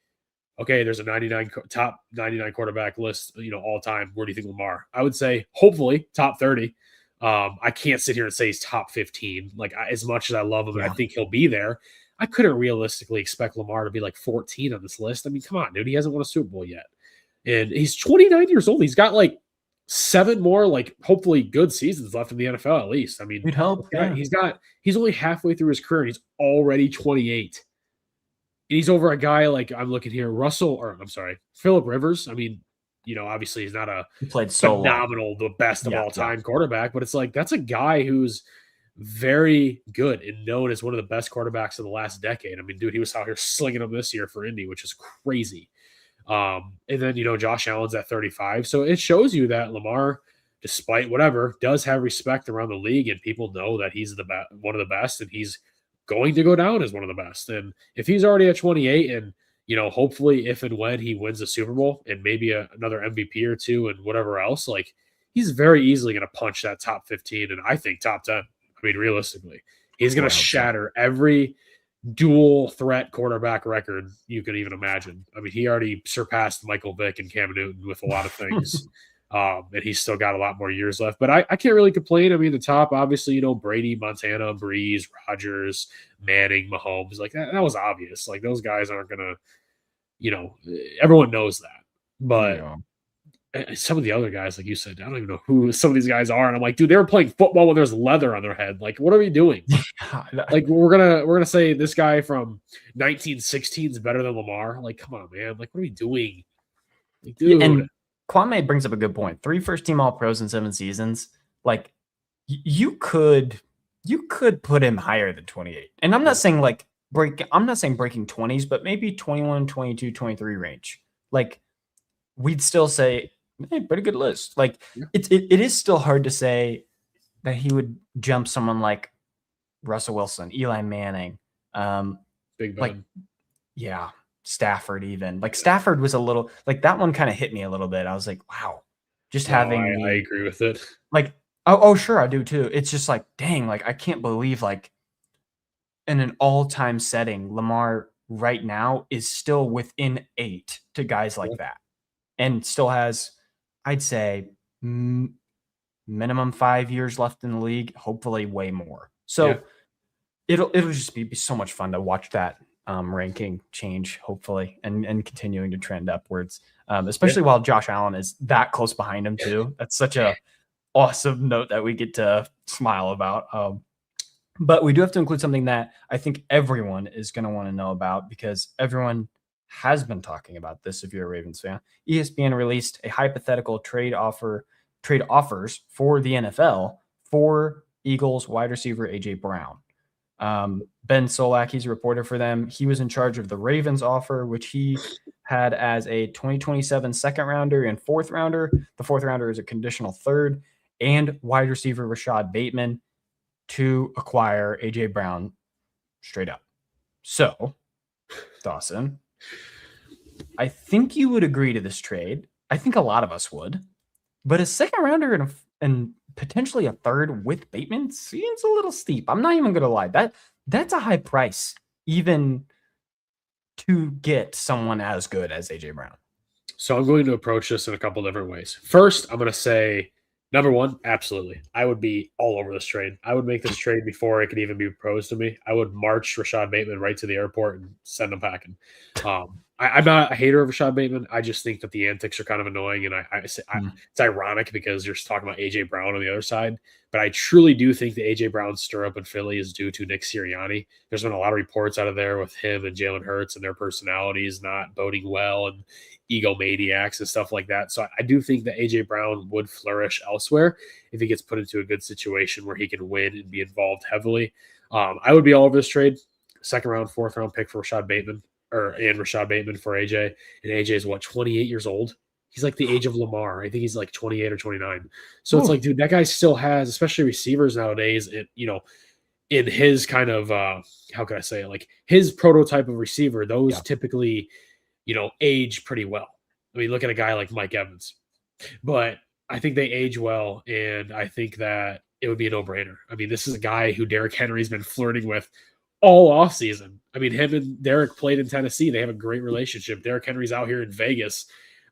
okay, there's a top 99 quarterback list, all time. Where do you think Lamar? I would say, hopefully, top 30. I can't sit here and say he's top 15. Like, as much as I love him and I think he'll be there, I couldn't realistically expect Lamar to be like 14 on this list. I mean, come on, dude. He hasn't won a Super Bowl yet. And he's 29 years old. He's got like 7 more, like, hopefully good seasons left in the NFL at least. I mean, we'd hope. He's only halfway through his career and he's already 28. And he's over a guy like, I'm looking here, Phillip Rivers. I mean, obviously he's not he played so phenomenal, the best of all time quarterback, but it's like, that's a guy who's very good and known as one of the best quarterbacks of the last decade. I mean, dude, he was out here slinging them this year for Indy, which is crazy. And then, Josh Allen's at 35. So it shows you that Lamar, despite whatever, does have respect around the league and people know that he's one of the best and he's going to go down as one of the best. And if he's already at 28 and, hopefully if and when he wins the Super Bowl and maybe another MVP or 2 and whatever else, like, he's very easily going to punch that top 15 and I think top 10. I mean, realistically, he's going to shatter every dual threat quarterback record you could even imagine. I mean, he already surpassed Michael Vick and Cam Newton with a lot of things. And he's still got a lot more years left. But I can't really complain. I mean, the top, obviously, Brady, Montana, Breeze, Rodgers, Manning, Mahomes, like that was obvious. Like those guys aren't going to, everyone knows that. But Yeah. some of the other guys, like you said, I don't even know who some of these guys are. And I'm like, dude, they were playing football when there's leather on their head. Like, what are we doing? Like, we're gonna say this guy from 1916 is better than Lamar. Like, come on, man. Like, what are we doing? Like, dude. And Kwame brings up a good point. 3 first-team All-Pros in 7 seasons. Like, you could put him higher than 28. And I'm not saying breaking 20s, but maybe 21, 22, 23 range. Like, we'd still say, hey, pretty good list. Like, it is still hard to say that he would jump someone like Russell Wilson, Eli Manning, Big Ben. like, yeah, Stafford even. Like, Stafford was a little, like, that one kind of hit me a little bit. I was like, wow, just having I agree with it. Like, oh, sure, I do too. It's just like, dang, like, I can't believe, like, in an all-time setting, Lamar right now is still within 8 to guys like that, and still has, I'd say, minimum 5 years left in the league, hopefully way more. So it'll just be so much fun to watch that ranking change, hopefully, and continuing to trend upwards, especially while Josh Allen is that close behind him too. That's such a awesome note that we get to smile about. But we do have to include something that I think everyone is going to want to know about, because everyone has been talking about this. If you're a Ravens fan, ESPN released a hypothetical trade offers for the NFL for Eagles wide receiver AJ Brown. Ben Solak, he's a reporter for them. He was in charge of the Ravens offer, which he had as a 2027 second rounder and fourth rounder. The fourth rounder is a conditional third, and wide receiver Rashad Bateman to acquire AJ Brown straight up. So, Dawson, I think you would agree to this trade. I think a lot of us would. But a second rounder and potentially a third with Bateman seems a little steep. I'm not even going to lie. That's a high price, even to get someone as good as AJ Brown. So I'm going to approach this in a couple different ways. First, I'm going to say, number one, absolutely. I would be all over this trade. I would make this trade before it could even be proposed to me. I would march Rashad Bateman right to the airport and send him packing. I'm not a hater of Rashad Bateman. I just think that the antics are kind of annoying, and it's ironic because you're talking about AJ Brown on the other side. But I truly do think the AJ Brown stir-up in Philly is due to Nick Sirianni. There's been a lot of reports out of there with him and Jalen Hurts and their personalities not boding well, and egomaniacs and stuff like that. So I do think that AJ Brown would flourish elsewhere if he gets put into a good situation where he can win and be involved heavily. I would be all over this trade. Second round, fourth round pick for Rashad Bateman, and Rashad Bateman for AJ. And AJ is 28 years old. He's like the age of Lamar. I think he's like 28 or 29. So it's like, dude, that guy still has, especially receivers nowadays, in his kind of, how can I say it? Like his prototype of receiver, those typically, age pretty well. I mean, look at a guy like Mike Evans. But I think they age well, and I think that it would be a no-brainer. I mean, this is a guy who Derrick Henry's been flirting with all offseason. I mean, him and Derrick played in Tennessee. They have a great relationship. Derrick Henry's out here in Vegas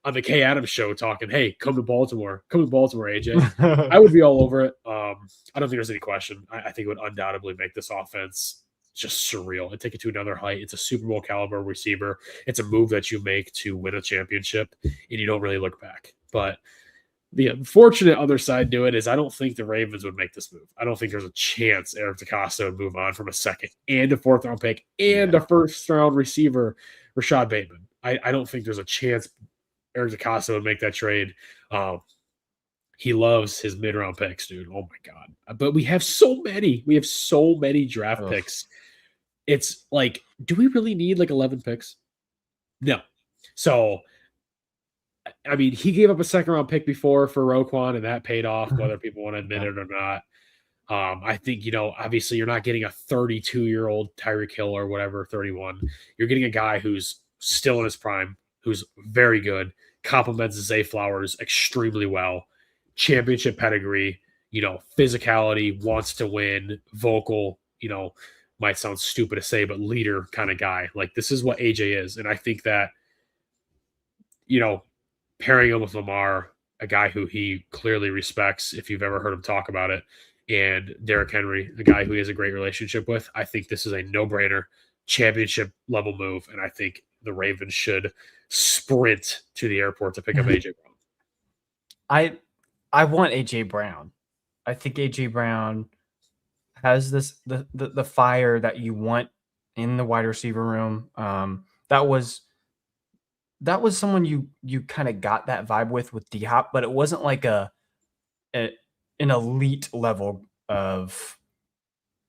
on the Kay Adams show talking, hey, come to Baltimore. Come to Baltimore, AJ. I would be all over it. I don't think there's any question. I think it would undoubtedly make this offense just surreal. It'd take it to another height. It's a Super Bowl caliber receiver. It's a move that you make to win a championship, and you don't really look back. But the unfortunate other side to it is I don't think the Ravens would make this move. I don't think there's a chance Eric DeCosta would move on from a second and a fourth round pick and a first round receiver, Rashad Bateman. I don't think there's a chance Eric DeCosta would make that trade. He loves his mid-round picks, dude. Oh my God. But we have so many. We have so many draft picks. It's like, do we really need like 11 picks? No. So, I mean, he gave up a second-round pick before for Roquan, and that paid off, whether people want to admit it or not. I think, obviously you're not getting a 32-year-old Tyreek Hill or whatever, 31. You're getting a guy who's still in his prime, who's very good, complements Zay Flowers extremely well, championship pedigree, physicality, wants to win, vocal, might sound stupid to say, but leader kind of guy. Like, this is what AJ is. And I think that, pairing him with Lamar, a guy who he clearly respects, if you've ever heard him talk about it, and Derrick Henry, a guy who he has a great relationship with. I think this is a no-brainer championship level move, and I think the Ravens should sprint to the airport to pick up AJ Brown. I want AJ Brown. I think AJ Brown has the fire that you want in the wide receiver room. That was someone you kind of got that vibe with D-Hop, but it wasn't like an elite level of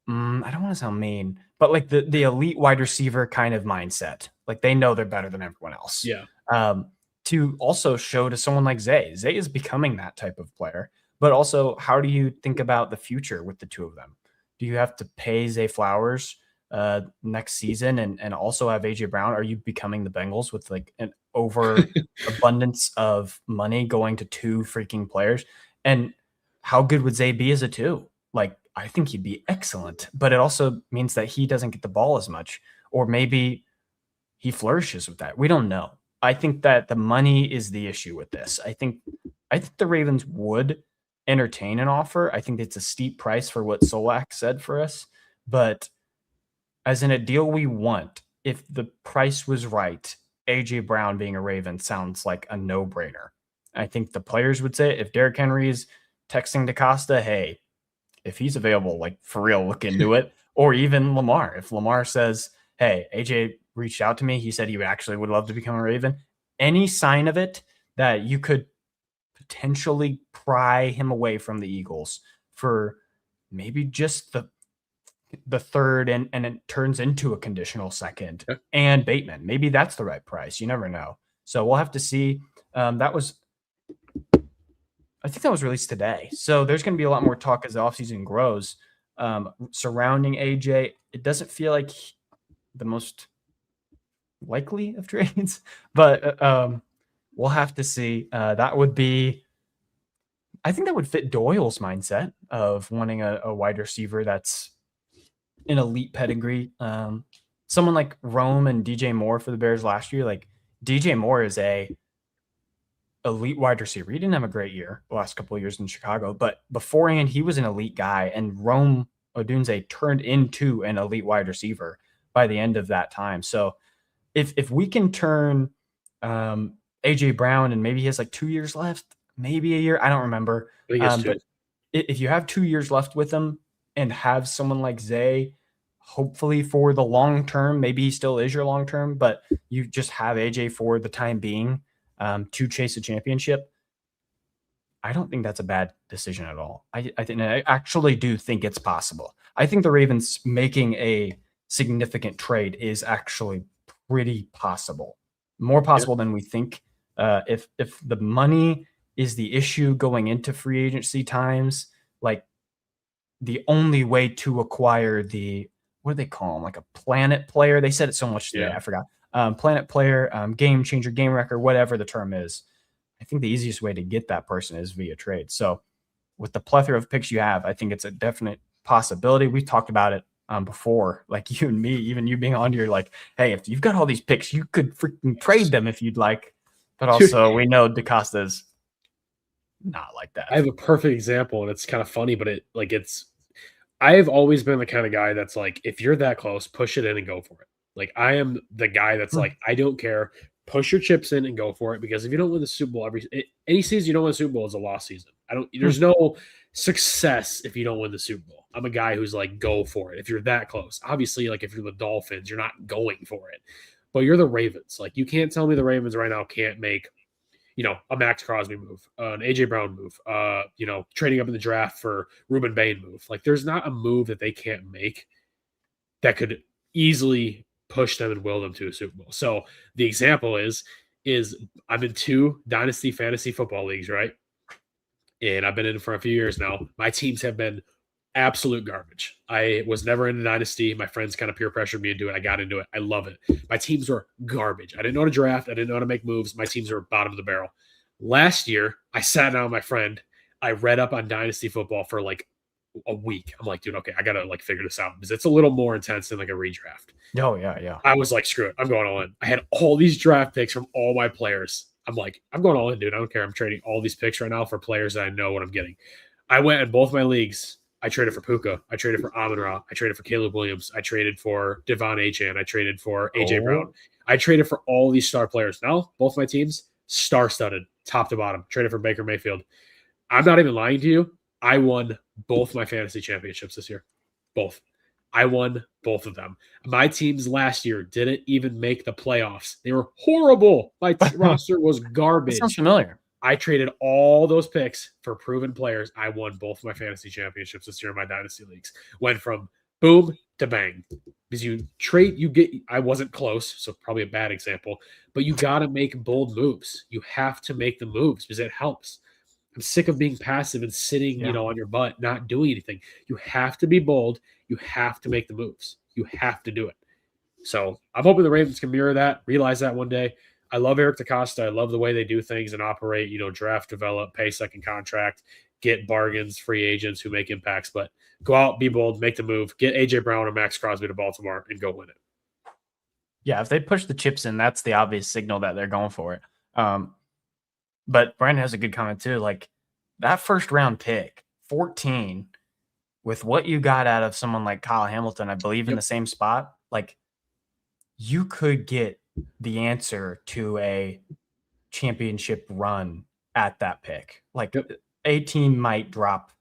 I don't want to sound mean, but like the elite wide receiver kind of mindset. Like they know they're better than everyone else. Yeah. To also show to someone like Zay. Zay is becoming that type of player. But also, how do you think about the future with the two of them? Do you have to pay Zay Flowers next season and also have AJ Brown? Are you becoming the Bengals with like an overabundance of money going to two freaking players? And how good would Zay be as a two? Like, I think he'd be excellent, but it also means that he doesn't get the ball as much, or maybe he flourishes with that. We don't know. I think that the money is the issue with this. I think the Ravens would entertain an offer. I think it's a steep price for what Solak said for us, but as in a deal we want, if the price was right, AJ Brown being a Raven sounds like a no-brainer. I think the players would say, if Derrick Henry is texting DeCosta, hey, if he's available, like for real, look into it. Or even Lamar. If Lamar says, hey, AJ reached out to me, he said he would love to become a Raven. Any sign of it that you could potentially pry him away from the Eagles for maybe just the third and it turns into a conditional second and Bateman. Maybe that's the right price. You never know. So we'll have to see. I think that was released today. So there's going to be a lot more talk as the offseason grows surrounding AJ. It doesn't feel like the most likely of trades, but we'll have to see. That would be, I think that would fit Doyle's mindset of wanting a wide receiver that's an elite pedigree. Someone like Rome and DJ Moore for the Bears last year. Like DJ Moore is a elite wide receiver. He didn't have a great year the last couple of years in Chicago, but beforehand he was an elite guy, and Rome Odunze turned into an elite wide receiver by the end of that time. So if we can turn AJ Brown, and maybe he has like 2 years left, maybe a year, I don't remember. But if you have 2 years left with him and have someone like Zay, hopefully for the long term, maybe he still is your long term, but you just have AJ for the time being to chase a championship, I don't think that's a bad decision at all. I actually do think it's possible. I think the Ravens making a significant trade is actually pretty possible, more possible than we think. If the money is the issue going into free agency times, like the only way to acquire what do they call them? Like a planet player. They said it so much today. I forgot. Planet player, game changer, game wrecker, whatever the term is. I think the easiest way to get that person is via trade. So with the plethora of picks you have, I think it's a definite possibility. We've talked about it before, like you and me, even you being on, you're like, hey, if you've got all these picks, you could freaking trade them if you'd like. But also we know DeCosta's not like that. I have a perfect example, and it's kind of funny, but I've always been the kind of guy that's like, if you're that close, push it in and go for it. Like, I am the guy that's like, I don't care. Push your chips in and go for it, because if you don't win the Super Bowl any season you don't win the Super Bowl is a lost season. There's no success if you don't win the Super Bowl. I'm a guy who's like, go for it if you're that close. Obviously, like if you're the Dolphins, you're not going for it. But you're the Ravens. Like, you can't tell me the Ravens right now can't make, a Max Crosby move, an AJ Brown move, trading up in the draft for Ruben Bain move. Like, there's not a move that they can't make that could easily push them and will them to a Super Bowl. So the example is I'm in 2 dynasty fantasy football leagues, right? And I've been in it for a few years now. My teams have been absolute garbage. I was never in a dynasty. My friends kind of peer pressured me into it. I got into it. I love it. My teams were garbage. I didn't know how to draft. I didn't know how to make moves. My teams were bottom of the barrel. Last year, I sat down with my friend. I read up on dynasty football for like a week. I'm like, dude, okay, I gotta like figure this out, because it's a little more intense than like a redraft. Oh yeah. I was like, screw it, I'm going all in. I had all these draft picks from all my players. I'm like, I'm going all in, dude. I don't care. I'm trading all these picks right now for players that I know what I'm getting. I went in both my leagues. I traded for Puka. I traded for Amon-Ra. I traded for Caleb Williams. I traded for Devon Achane. I traded for AJ Brown. I traded for all these star players. Now, both my teams, star-studded, top to bottom. Traded for Baker Mayfield. I'm not even lying to you. I won both my fantasy championships this year. Both. I won both of them. My teams last year didn't even make the playoffs. They were horrible. My roster was garbage. That sounds familiar. I traded all those picks for proven players. I won both my fantasy championships this year in my dynasty leagues. Went from boom to bang. Because I wasn't close, so probably a bad example, but you got to make bold moves. You have to make the moves because it helps. I'm sick of being passive and sitting, on your butt, not doing anything. You have to be bold. You have to make the moves. You have to do it. So I'm hoping the Ravens can mirror that, realize that one day. I love Eric DeCosta. I love the way they do things and operate, draft, develop, pay second contract, get bargains, free agents who make impacts, but go out, be bold, make the move, get AJ Brown and Max Crosby to Baltimore and go win it. Yeah, if they push the chips in, that's the obvious signal that they're going for it. But Brandon has a good comment too. Like that first round pick, 14, with what you got out of someone like Kyle Hamilton, I believe in the same spot, like you could get the answer to a championship run at that pick. Like a team might drop,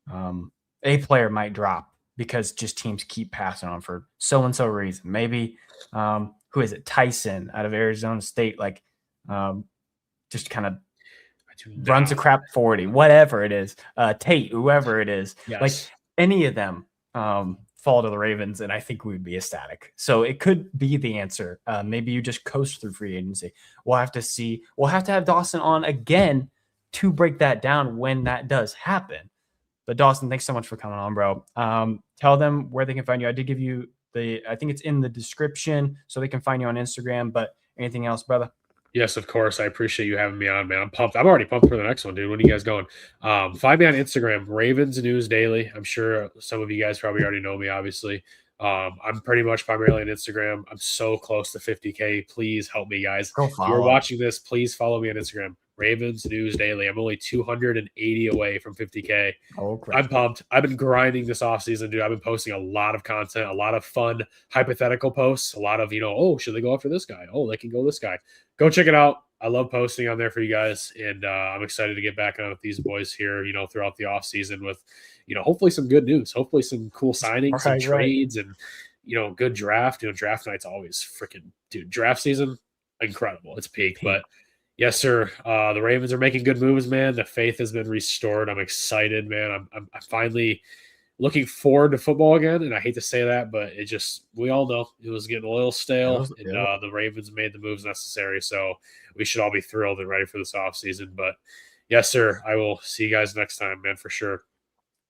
a player might drop because just teams keep passing on for so-and-so reason. Maybe, who is it? Tyson out of Arizona State, like just kind of runs a crap 40, whatever it is. Tate, whoever it is. Yes. Like any of them fall to the Ravens, and I think we would be ecstatic. So it could be the answer. Maybe you just coast through free agency. We'll have to see. We'll have to have Dawson on again to break that down when that does happen. But Dawson, thanks so much for coming on, bro. Tell them where they can find you. I did give you I think it's in the description, so they can find you on Instagram. But anything else, brother? Yes, of course. I appreciate you having me on, man. I'm pumped. I'm already pumped for the next one, dude. When are you guys going? Find me on Instagram, Ravens News Daily. I'm sure some of you guys probably already know me, obviously. I'm pretty much primarily on Instagram. I'm so close to 50K. Please help me, guys. If you're watching this, please follow me on Instagram, Ravens News Daily. I'm only 280 away from 50K. Oh, I'm pumped. I've been grinding this offseason, dude. I've been posting a lot of content, a lot of fun hypothetical posts, a lot of, should they go after this guy? Oh, they can go this guy. Go check it out. I love posting on there for you guys, and I'm excited to get back on with these boys here, throughout the offseason with, hopefully some good news, hopefully some cool signings and trades and, good draft. Draft night's always freaking, dude, draft season, incredible. It's peak. But yes, sir. The Ravens are making good moves, man. The faith has been restored. I'm excited, man. I'm finally looking forward to football again, and I hate to say that, but we all know it was getting a little stale, and the Ravens made the moves necessary, so we should all be thrilled and ready for this offseason. But yes, sir, I will see you guys next time, man, for sure.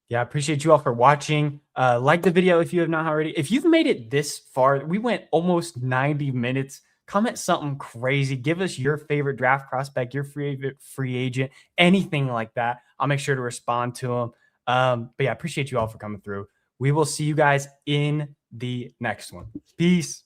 Yeah, I appreciate you all for watching. Like the video if you have not already. If you've made it this far, we went almost 90 minutes. Comment something crazy. Give us your favorite draft prospect, your favorite free agent, anything like that. I'll make sure to respond to them. But yeah, I appreciate you all for coming through. We will see you guys in the next one. Peace.